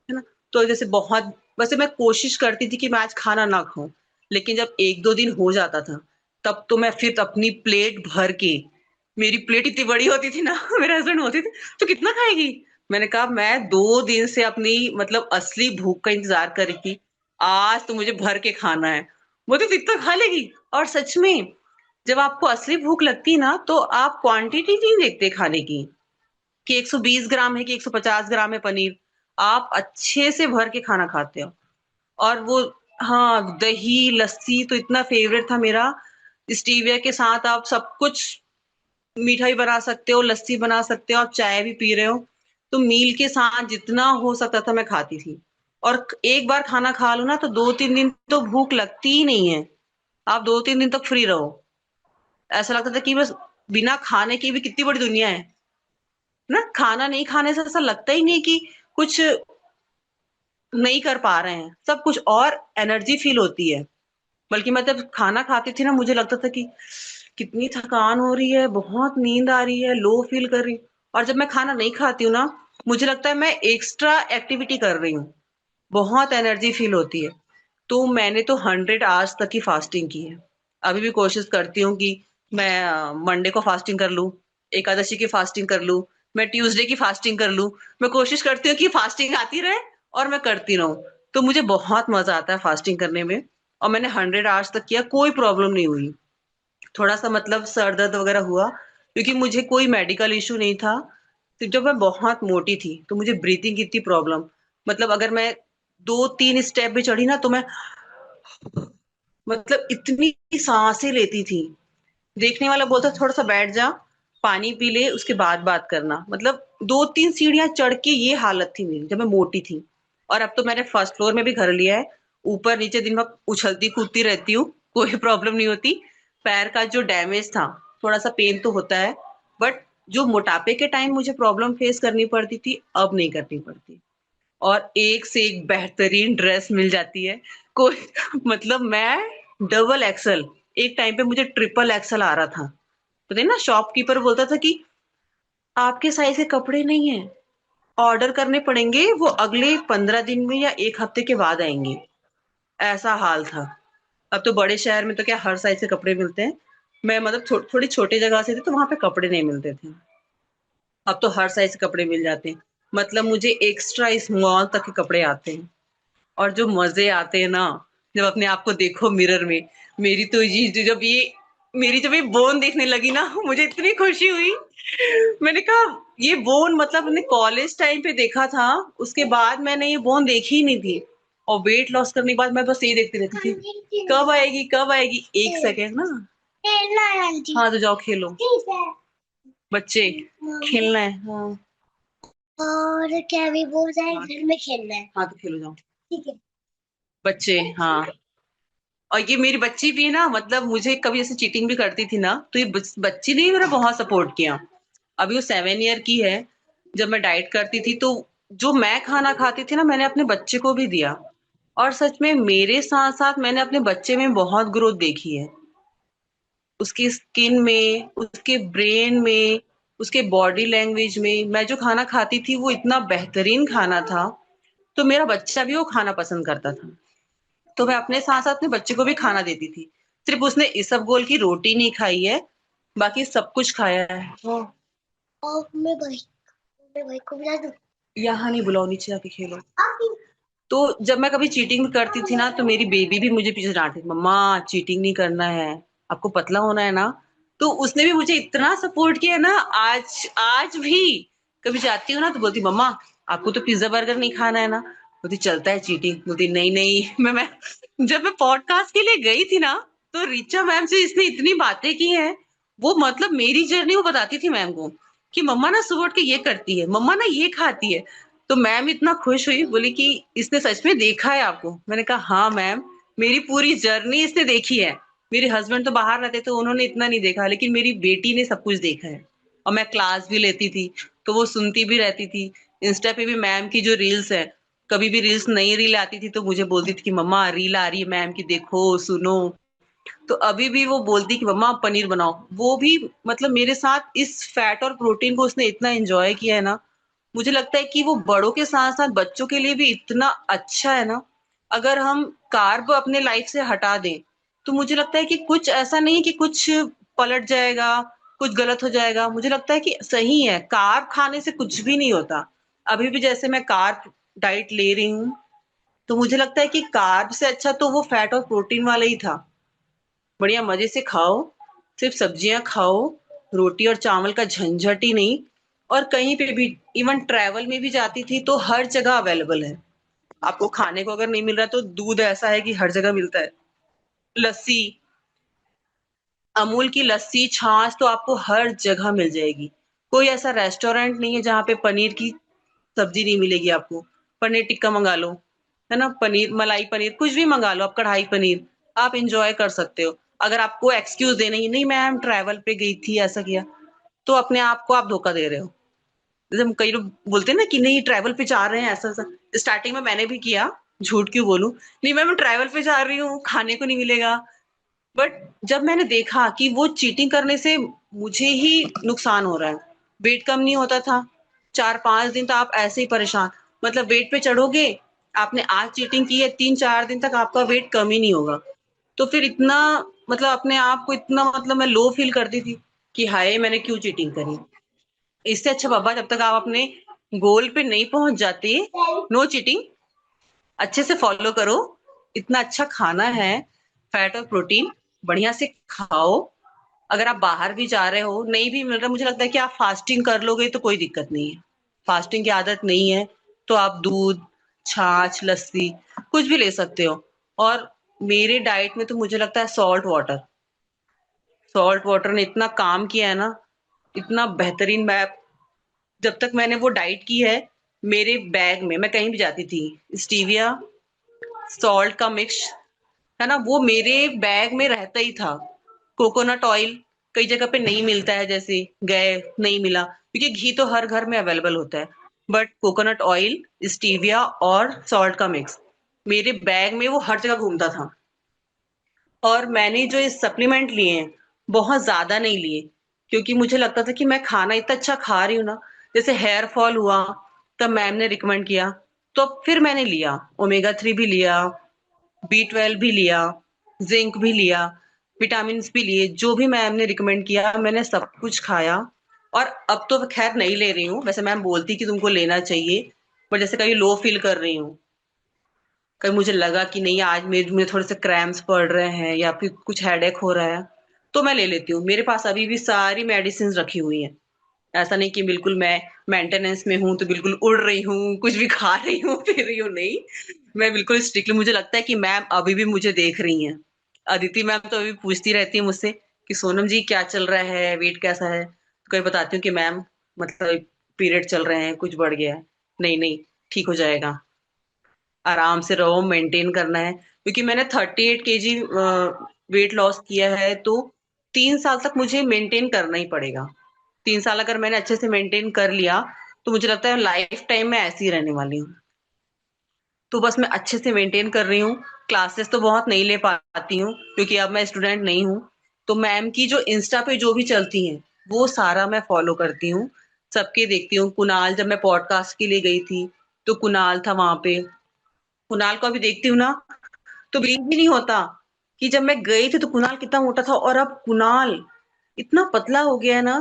है ना। तो जैसे बहुत, वैसे मैं कोशिश करती थी कि मैं आज खाना ना खाऊं, लेकिन जब 1-2 दिन हो जाता था तब तो मैं फिर अपनी प्लेट भर के, मेरी प्लेट इतनी बड़ी होती थी ना मेरे हस्बैंड होते थे तो कितना खाएगी। मैंने कहा मैं 2 दिन से अपनी मतलब असली भूख का इंतजार कर रही थी, आज तो मुझे भर के खाना है। बोलते तो इतना खा लेगी। और सच में जब आपको असली भूख लगती है ना तो आप क्वांटिटी नहीं देखते खाने की कि 120 ग्राम है कि 150 ग्राम है पनीर, आप अच्छे से भर के खाना खाते हो। और वो, हाँ, दही लस्सी तो इतना फेवरेट था मेरा। स्टीविया के साथ आप सब कुछ, मिठाई बना सकते हो, लस्सी बना सकते हो, आप चाय भी पी रहे हो, तो मील के साथ जितना हो सकता था मैं खाती थी। और एक बार खाना खा लो ना तो 2-3 दिन तो भूख लगती ही नहीं है, आप 2-3 दिन तक फ्री रहो। ऐसा लगता था कि बस बिना खाने की भी कितनी बड़ी दुनिया है ना। खाना नहीं खाने से ऐसा लगता ही नहीं कि कुछ नहीं कर पा रहे हैं, सब कुछ और एनर्जी फील होती है। बल्कि मैं जब खाना खाती थी ना मुझे लगता था कि कितनी थकान हो रही है, बहुत नींद आ रही है, लो फील कर रही हूँ। और जब मैं खाना नहीं खाती हूँ ना, मुझे लगता है मैं एक्स्ट्रा एक्टिविटी कर रही हूँ, बहुत एनर्जी फील होती है। तो मैंने तो 100 आवर्स तक की फास्टिंग की है। अभी भी कोशिश करती हूँ कि मैं मंडे को फास्टिंग कर लूँ, एकादशी की फास्टिंग कर लूँ, मैं ट्यूसडे की फास्टिंग कर लूँ। मैं कोशिश करती हूँ कि फास्टिंग आती रहे और मैं करती रहूँ। तो मुझे बहुत मजा आता है फास्टिंग करने में। और मैंने 100 आवर्स तक किया, कोई प्रॉब्लम नहीं हुई। थोड़ा सा मतलब सर दर्द वगैरह हुआ क्योंकि मुझे कोई मेडिकल इशू नहीं था। तो जब मैं बहुत मोटी थी तो मुझे ब्रीथिंग की इतनी प्रॉब्लम, मतलब अगर मैं 2-3 स्टेप भी चढ़ी ना तो मैं मतलब इतनी सांसें लेती थी। देखने वाला बोलता थोड़ा सा बैठ जा, पानी पी ले, उसके बाद बात करना। मतलब 2-3 सीढ़ियां चढ़ के ये हालत थी मेरी जब मैं मोटी थी। और अब तो मैंने फर्स्ट फ्लोर में भी घर लिया है, ऊपर नीचे दिन भर उछलती कूदती रहती हूँ, कोई प्रॉब्लम नहीं होती। पैर का जो डैमेज था, थोड़ा सा पेन तो होता है, बट जो मोटापे के टाइम मुझे प्रॉब्लम फेस करनी पड़ती थी अब नहीं करनी पड़ती। और एक से एक बेहतरीन ड्रेस मिल जाती है। कोई मतलब मैं डबल एक्सल, एक टाइम पे मुझे ट्रिपल एक्सल आ रहा था। पता है ना, शॉपकीपर बोलता था कि आपके साइज के कपड़े नहीं है, ऑर्डर करने पड़ेंगे, वो अगले 15 दिन में या एक हफ्ते के बाद आएंगे। ऐसा हाल था। अब तो बड़े शहर में तो क्या हर साइज के कपड़े मिलते हैं। मैं मतलब थोड़ी छोटी जगह से थी तो वहां पे कपड़े नहीं मिलते थे। अब तो हर साइज के कपड़े मिल जाते हैं। मतलब मुझे एक्स्ट्रा स्मॉल तक के कपड़े आते हैं। और जो मजे आते हैं ना, जब अपने आप को देखो मिरर में। मेरी तो ये जब ये मेरी जब ये बोन देखने लगी ना मुझे इतनी खुशी हुई। मैंने कहा ये बोन मतलब मैंने कॉलेज टाइम पे देखा था, उसके बाद मैंने ये बोन देखी ही नहीं थी। और वेट लॉस करने के बाद मैं बस यही देखती रहती थी कब आएगी कब आएगी। एक सेकेंड ना, हाँ तो जाओ खेलो बच्चे, खेलना है हाँ। और क्या भी बोल रहे हैं, घर में खेलना है, हाँ तो खेलो जाओ, ठीक है बच्चे, हाँ। और ये मेरी बच्ची भी है ना, मतलब मुझे कभी ऐसे चीटिंग भी करती थी ना तो ये बच्ची ने भी मेरा बहुत सपोर्ट किया। अभी वो 7 ईयर की है। जब मैं डाइट करती थी तो जो मैं खाना खाती थी ना मैंने अपने बच्चे को भी दिया। और सच में मेरे साथ साथ मैंने अपने बच्चे में बहुत ग्रोथ देखी है, उसकी स्किन में, उसके ब्रेन में, उसके बॉडी लैंग्वेज में। मैं जो खाना खाती थी वो इतना बेहतरीन खाना था, तो मेरा बच्चा भी वो खाना पसंद करता था। तो मैं अपने साथ साथ अपने बच्चे को भी खाना देती थी। सिर्फ उसने इसबगोल की रोटी नहीं खाई है, बाकी सब कुछ खाया है। और मैं भाई को बुला दूं? यहाँ नहीं बुलाओ, नीचे जाके खेलो। तो जब मैं कभी चीटिंग करती थी ना तो मेरी बेबी भी मुझे पीछे डांटती, मम्मा चीटिंग नहीं करना है, आपको पतला होना है ना। तो उसने भी मुझे इतना सपोर्ट किया ना, आज आज भी कभी जाती हूँ ना तो बोलती मम्मा आपको तो पिज्जा बर्गर नहीं खाना है ना। बोलती चलता है चीटिंग, बोलती नहीं नहीं। मैं जब मैं पॉडकास्ट के लिए गई थी ना तो रिचा मैम से इसने इतनी बातें की हैं। वो मतलब मेरी जर्नी वो बताती थी मैम को कि मम्मा ना सुबह उठ के ये करती है, मम्मा ना ये खाती है। तो मैम इतना खुश हुई, बोली कि इसने सच में देखा है आपको। मैंने कहा हाँ मैम, मेरी पूरी जर्नी इसने देखी है। मेरे हस्बैंड तो बाहर रहते तो उन्होंने इतना नहीं देखा, लेकिन मेरी बेटी ने सब कुछ देखा है। और मैं क्लास भी लेती थी तो वो सुनती भी रहती थी। इंस्टा पे भी मैम की जो रील्स है, कभी भी रील्स नई रील आती थी तो मुझे बोलती थी कि मम्मा रील आ रही है मैम की, देखो सुनो। तो अभी भी वो बोलती कि मम्मा आप पनीर बनाओ। वो भी मतलब मेरे साथ इस फैट और प्रोटीन को उसने इतना एंजॉय किया है ना। मुझे लगता है कि वो बड़ों के साथ साथ बच्चों के लिए भी इतना अच्छा है ना। अगर हम कार्ब अपने लाइफ से हटा दें तो मुझे लगता है कि कुछ ऐसा नहीं है कि कुछ पलट जाएगा, कुछ गलत हो जाएगा। मुझे लगता है कि सही है, कार्ब खाने से कुछ भी नहीं होता। अभी भी जैसे मैं कार्ब डाइट ले रही हूँ, तो मुझे लगता है कि कार्ब से अच्छा तो वो फैट और प्रोटीन वाला ही था। बढ़िया मजे से खाओ, सिर्फ सब्जियां खाओ, रोटी और चावल का झंझट ही नहीं। और कहीं पे भी, इवन ट्रैवल में भी जाती थी तो हर जगह अवेलेबल है। आपको खाने को अगर नहीं मिल रहा तो दूध ऐसा है कि हर जगह मिलता है। लस्सी, अमूल की लस्सी छाछ तो आपको हर जगह मिल जाएगी। कोई ऐसा रेस्टोरेंट नहीं है जहाँ पे पनीर की सब्जी नहीं मिलेगी आपको। पनीर टिक्का मंगा लो, है ना, पनीर मलाई पनीर कुछ भी मंगा लो, आप कढ़ाई पनीर आप इंजॉय कर सकते हो। अगर आपको एक्सक्यूज देना ही नहीं मैम ट्रैवल पे गई थी ऐसा किया, तो अपने आप को आप धोखा दे रहे हो। जैसे हम कई लोग बोलते हैं ना कि नहीं ट्रैवल पे जा रहे हैं ऐसा ऐसा। स्टार्टिंग में मैंने भी किया, झूठ क्यों बोलूं। नहीं मैम मैं ट्रैवल पे जा रही हूँ, खाने को नहीं मिलेगा। बट जब मैंने देखा कि वो चीटिंग करने से मुझे ही नुकसान हो रहा है, वेट कम नहीं होता था। 4-5 दिन तो आप ऐसे ही परेशान, मतलब वेट पे चढ़ोगे। आपने आज चीटिंग की है, 3-4 दिन तक आपका वेट कम ही नहीं होगा। तो फिर इतना, मतलब अपने आप को इतना, मतलब मैं लो फील करती थी कि हाय मैंने क्यों चीटिंग करी। इससे अच्छा बाबा जब तक आप अपने गोल पे नहीं पहुंच जाते, नो चीटिंग, अच्छे से फॉलो करो। इतना अच्छा खाना है, फैट और प्रोटीन बढ़िया से खाओ। अगर आप बाहर भी जा रहे हो, नहीं भी मिल रहा, मुझे लगता है कि आप फास्टिंग कर लोगे तो कोई दिक्कत नहीं है। फास्टिंग की आदत नहीं है तो आप दूध, छाछ, लस्सी कुछ भी ले सकते हो। और मेरे डाइट में तो मुझे लगता है सॉल्ट वाटर, सॉल्ट वाटर ने इतना काम किया है ना, इतना बेहतरीन। मैं जब तक मैंने वो डाइट की है, मेरे बैग में मैं कहीं भी जाती थी, स्टीविया सॉल्ट का मिक्स, है ना, वो मेरे बैग में रहता ही था। कोकोनट ऑयल कई जगह पे नहीं मिलता है, जैसे गए नहीं मिला, क्योंकि घी तो हर घर में अवेलेबल होता है। बट कोकोनट ऑयल, स्टीविया और सॉल्ट का मिक्स मेरे बैग में वो हर जगह घूमता था। और मैंने जो ये सप्लीमेंट लिए हैं, बहुत ज्यादा नहीं लिए, क्योंकि मुझे लगता था कि मैं खाना इतना अच्छा खा रही हूँ ना। जैसे हेयर फॉल हुआ तब मैम ने रिकमेंड किया, तो फिर मैंने लिया, ओमेगा 3 भी लिया, B12 भी लिया, जिंक भी लिया, विटामिन भी लिए, जो भी मैम ने रिकमेंड किया मैंने सब कुछ खाया। और अब तो खैर नहीं ले रही हूँ, वैसे मैम बोलती कि तुमको लेना चाहिए। पर जैसे कभी लो फील कर रही हूँ, कभी मुझे लगा कि नहीं आज मेरे में थोड़े से क्रैम्प्स पड़ रहे हैं या फिर कुछ हेडेक हो रहा है, तो मैं ले लेती हूँ। मेरे पास अभी भी सारी मेडिसिन रखी हुई हैं। ऐसा नहीं कि बिल्कुल मैं मेंटेनेंस में हूँ तो बिल्कुल उड़ रही हूँ, कुछ भी खा रही हूँ फिर रही हूँ, नहीं। मैं बिल्कुल स्ट्रिक्टली, मुझे लगता है कि मैम अभी भी मुझे देख रही हैं। अदिति मैम तो अभी पूछती रहती है मुझसे कि सोनम जी क्या चल रहा है, वेट कैसा है, तो कभी बताती हूँ कि मैम मतलब पीरियड चल रहे हैं, कुछ बढ़ गया है। नहीं नहीं, ठीक हो जाएगा, आराम से रहो, मेंटेन करना है। क्योंकि मैंने 38 kg वेट लॉस किया है, तो 3 साल तक मुझे मेंटेन करना ही पड़ेगा। 3 साल अगर मैंने अच्छे से मेंटेन कर लिया तो मुझे लगता है लाइफ टाइम मैं ऐसी ही रहने वाली हूँ। तो बस मैं अच्छे से मेंटेन कर रही हूँ। क्लासेस तो बहुत नहीं ले पाती हूँ क्योंकि अब मैं स्टूडेंट नहीं हूँ। तो मैम की जो इंस्टा पे जो भी चलती हैं वो सारा मैं फॉलो करती हूँ, सबके देखती हूँ। कुणाल, जब मैं पॉडकास्ट के लिए गई थी तो कुणाल था वहां पे, कुणाल को अभी देखती हूँ ना तो बिलीव ही नहीं होता कि जब मैं गई थी तो कुणाल कितना मोटा था और अब कुणाल इतना पतला हो गया है ना।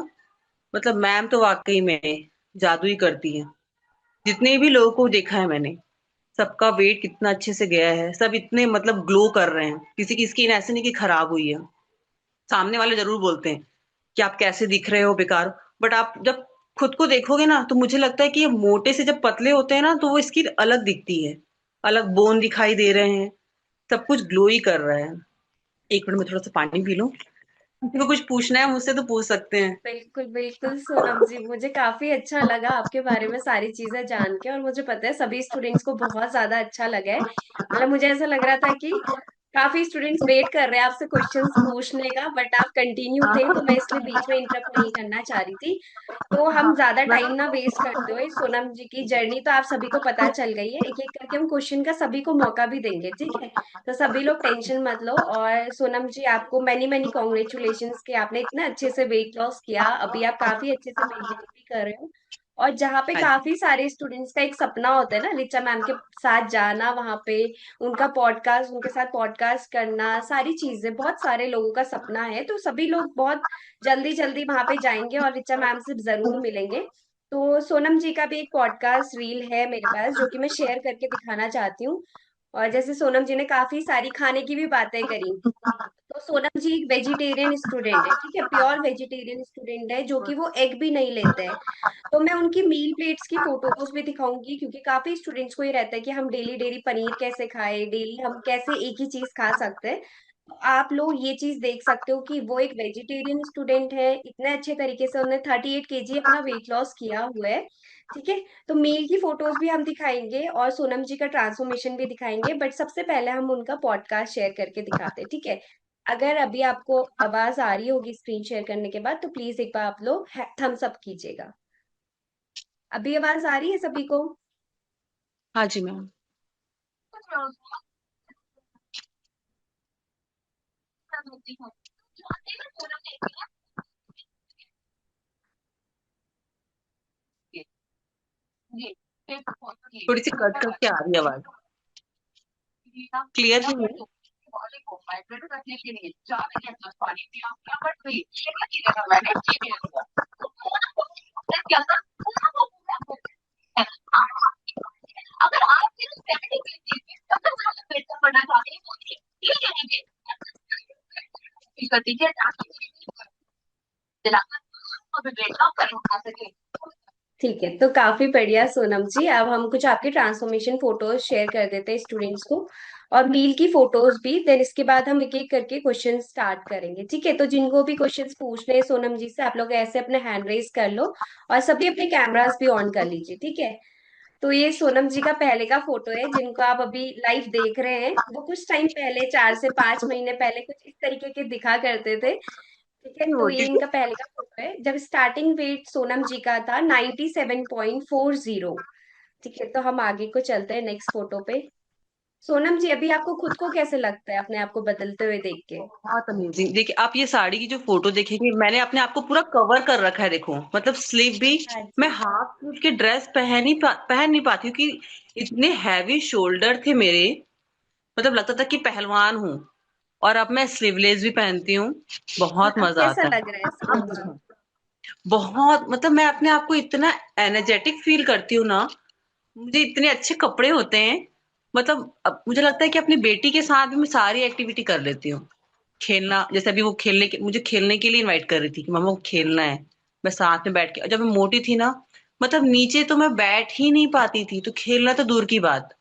मतलब मैम तो वाकई में जादू ही करती है। जितने भी लोगों को देखा है मैंने, सबका वेट कितना अच्छे से गया है, सब इतने मतलब ग्लो कर रहे हैं। किसी की स्किन ऐसे नहीं कि खराब हुई है। सामने वाले जरूर बोलते हैं कि आप कैसे दिख रहे हो, बेकार। बट आप जब खुद को देखोगे ना तो मुझे लगता है कि ये मोटे से जब पतले होते हैं ना तो वो स्किन अलग दिखती है, अलग बोन दिखाई दे रहे हैं, सब कुछ ग्लो ही कर रहा है। एक मिनट में थोड़ा सा पानी पी लूं। किसी को कुछ पूछना है मुझसे तो पूछ सकते हैं। बिल्कुल बिल्कुल सोनम जी, मुझे काफी अच्छा लगा आपके बारे में सारी चीजें जान के, और मुझे पता है सभी स्टूडेंट्स को बहुत ज्यादा अच्छा लगा है। मतलब मुझे ऐसा लग रहा था कि काफी स्टूडेंट्स वेट कर रहे हैं आपसे क्वेश्चंस पूछने का, बट आप कंटिन्यू थे तो मैं हाँ इसलिए बीच में इंटरप्ट नहीं करना चाह रही थी। तो हम ज्यादा मैं टाइम ना वेस्ट करते हुए, सोनम जी की जर्नी तो आप सभी को पता चल गई है, एक एक करके हम क्वेश्चन का सभी को मौका भी देंगे, ठीक है। तो सभी लोग टेंशन मत लो, और सोनम जी आपको मैनी मैनी कॉन्ग्रेचुलेशंस कि आपने इतना अच्छे से वेट लॉस किया, अभी आप काफी अच्छे से मेंटेन भी कर रहे हो। और जहाँ पे हाँ जी। काफी सारे स्टूडेंट्स का एक सपना होता है ना रिचा मैम के साथ जाना वहां पे, उनका पॉडकास्ट, उनके साथ पॉडकास्ट करना, सारी चीजें, बहुत सारे लोगों का सपना है, तो सभी लोग बहुत जल्दी जल्दी वहां पे जाएंगे और रिचा मैम से जरूर मिलेंगे। तो सोनम जी का भी एक पॉडकास्ट रील है मेरे पास जो कि मैं शेयर करके दिखाना चाहती हूँ। और जैसे सोनम जी ने काफी सारी खाने की भी बातें करी, तो सोनम जी एक वेजिटेरियन स्टूडेंट है, ठीक है, प्योर वेजिटेरियन स्टूडेंट है, जो कि वो एग भी नहीं लेते हैं। तो मैं उनकी मील प्लेट्स की फोटोज भी दिखाऊंगी, क्योंकि काफी स्टूडेंट्स को ये रहता है कि हम डेली डेली पनीर कैसे खाएं, डेली हम कैसे एक ही चीज खा सकते हैं। तो आप लोग ये चीज देख सकते हो कि वो एक वेजिटेरियन स्टूडेंट है, इतने अच्छे तरीके से उन्होंने 38 kg अपना वेट लॉस किया हुआ है, ठीक है। तो मील की फोटोज भी हम दिखाएंगे और सोनम जी का ट्रांसफॉर्मेशन भी दिखाएंगे, बट सबसे पहले हम उनका पॉडकास्ट शेयर करके दिखाते हैं, ठीक है। अगर अभी आपको आवाज आ रही होगी स्क्रीन शेयर करने के बाद, तो प्लीज एक बार आप लोग थम्स अप कीजिएगा। अभी आवाज आ रही है सभी को? हाँ जी मैम। थोड़ी सी कट कट के आ रही है आवाज, क्लियर नहीं है। ठीक है, तो काफी बढ़िया सोनम जी, अब हम कुछ आपके ट्रांसफॉर्मेशन फोटोज शेयर कर देते हैं स्टूडेंट्स को, और मील की फोटोज भी, देन इसके बाद हम एक एक करके क्वेश्चन स्टार्ट करेंगे, ठीक है। तो जिनको भी क्वेश्चंस पूछने हैं सोनम जी से, आप लोग ऐसे अपने हैंड रेज कर लो, और सभी अपने कैमरास भी ऑन कर लीजिए, ठीक है। तो ये सोनम जी का पहले का फोटो है जिनको आप अभी लाइव देख रहे हैं, वो कुछ टाइम पहले, 4 से 5 महीने पहले कुछ इस तरीके के दिखा करते थे, ठीक है। तो ये मोटी इनका पहले का फोटो है जब स्टार्टिंग वेट सोनम जी का था 97.40, ठीक है। तो हम आगे को चलते हैं नेक्स्ट फोटो पे। सोनम जी अभी आपको खुद को कैसे लगता है अपने आप को बदलते हुए देख के? बहुत अमेजिंग। देखिए आप ये साड़ी की जो फोटो देखेंगे, मैंने अपने आप को पूरा कवर कर रखा है, देखो मतलब स्लीव भी। हाँ मैं जी। हाफ स्लीव की ड्रेस पहन नहीं पाती हूँ कि इतने हैवी शोल्डर थे मेरे, मतलब लगता था कि पहलवान हूँ। और अब मैं स्लीवलेस भी पहनती हूँ, और बहुत अब मजा कैसा आता है। लग रहा है सोनम अब जी? देखो, बहुत मतलब मैं अपने आप को इतना एनर्जेटिक फील करती हूँ ना, मुझे इतने अच्छे कपड़े होते हैं। मतलब अब मुझे लगता है कि अपनी बेटी के साथ भी मैं सारी एक्टिविटी कर लेती हूँ। खेलना, जैसे अभी वो मुझे खेलने के लिए इनवाइट कर रही थी कि मम्मा को खेलना है। मैं साथ में बैठ के, और जब मैं मोटी थी ना, मतलब नीचे तो मैं बैठ ही नहीं पाती थी, तो खेलना तो दूर की बात।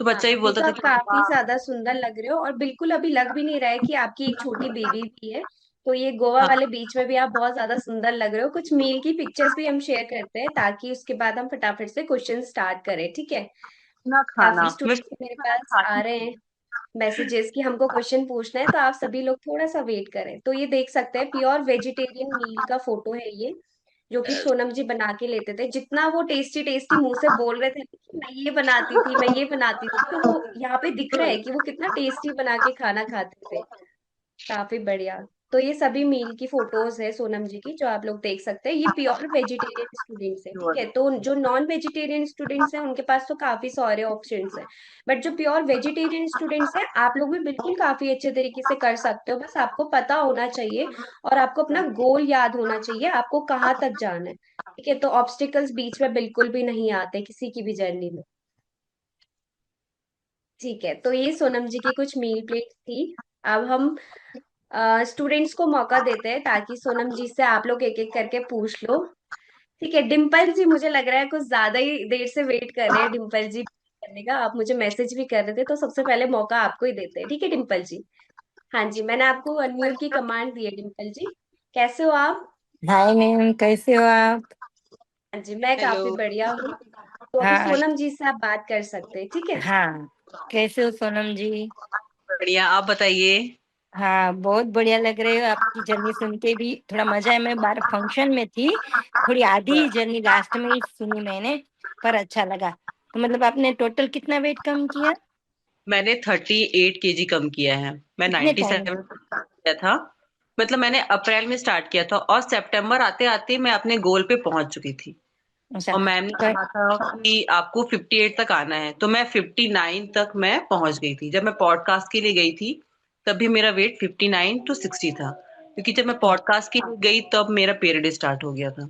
तो हाँ, बच्चा भी अभी बोलता तो था आप कि काफी मम्मा। ज्यादा सुंदर लग रहे हो, और बिल्कुल अभी लग भी नहीं रहा है कि आपकी एक छोटी बेबी भी है। तो ये गोवा हाँ, वाले बीच में भी आप बहुत ज्यादा सुंदर लग रहे हो। कुछ मील की पिक्चर्स भी हम शेयर करते हैं ताकि उसके बाद हम फटाफट से क्वेश्चन स्टार्ट करें, ठीक है। इतना खाना काफी मैं स्टूडेंट्स मेरे खाना पास आ खाती रहे थी। हैं मैसेजेस कि हमको क्वेश्चन पूछना है, तो आप सभी लोग थोड़ा सा वेट करें। तो ये देख सकते हैं प्योर वेजिटेरियन मील का फोटो है ये, जो कि सोनम जी बना के लेते थे। जितना वो टेस्टी टेस्टी मुंह से बोल रहे थे कि मैं ये बनाती थी, मैं ये बनाती थी, तो वो यहाँ पे दिख रहा है कि वो कितना टेस्टी बना के खाना खाते थे। काफी बढ़िया। तो ये सभी मील की फोटोज है सोनम जी की, जो आप लोग देख सकते हैं। ये प्योर वेजिटेरियन स्टूडेंट्स है, ठीक है। तो जो नॉन वेजिटेरियन स्टूडेंट्स हैं उनके पास तो काफी सारे ऑप्शंस हैं, बट जो प्योर वेजिटेरियन स्टूडेंट्स हैं, आप लोग भी बिल्कुल काफी अच्छे तरीके से कर सकते हो, बस आपको पता होना चाहिए और आपको अपना गोल याद होना चाहिए, आपको कहाँ तक जाना है, ठीक है। तो ऑब्स्टिकल्स बीच में बिल्कुल भी नहीं आते किसी की भी जर्नी में, ठीक है। तो ये सोनम जी की कुछ मील प्लेट थी। अब हम स्टूडेंट्स को मौका देते हैं ताकि सोनम जी से आप लोग एक एक करके पूछ लो, ठीक है। डिम्पल जी मुझे लग रहा है कुछ ज्यादा ही देर से वेट कर रहे हैं डिम्पल जी करने का, आप मुझे मैसेज भी कर रहे थे, तो सबसे पहले मौका आपको ही देते हैं, ठीक है डिम्पल जी। हाँ जी, मैंने आपको अनम्यूट की कमांड दी है डिम्पल जी। कैसे हो आप? हाय मैम, कैसे हो आप? हाँ जी, मैं हेलो। काफी बढ़िया हूँ। तो अभी हाँ। सोनम जी से आप बात कर सकते हैं, ठीक है? हाँ, कैसे हो सोनम जी? बढ़िया, आप बताइए। हाँ, बहुत बढ़िया लग रहे हो। आपकी जर्नी सुन के भी थोड़ा मजा है। मैं बाहर फंक्शन में थी, थोड़ी आधी जर्नी लास्ट में ही सुनी मैंने, पर अच्छा लगा। तो मतलब आपने टोटल कितना वेट कम किया? मैंने 38 kg कम किया है। मैं कितने टाइम? 97 किया था। मतलब मैंने अप्रैल में स्टार्ट किया था और सितंबर आते आते मैं अपने गोल पे पहुंच चुकी थी। अच्छा। और मैम ने पर कहा था कि आपको 58 तक आना है, तो मैं 59 तक मैं पहुंच गई थी। जब मैं पॉडकास्ट के लिए गई थी तब भी मेरा वेट 59 to 60 था, क्योंकि जब मैं पॉडकास्ट के लिए गई तब मेरा पीरियड स्टार्ट हो गया था।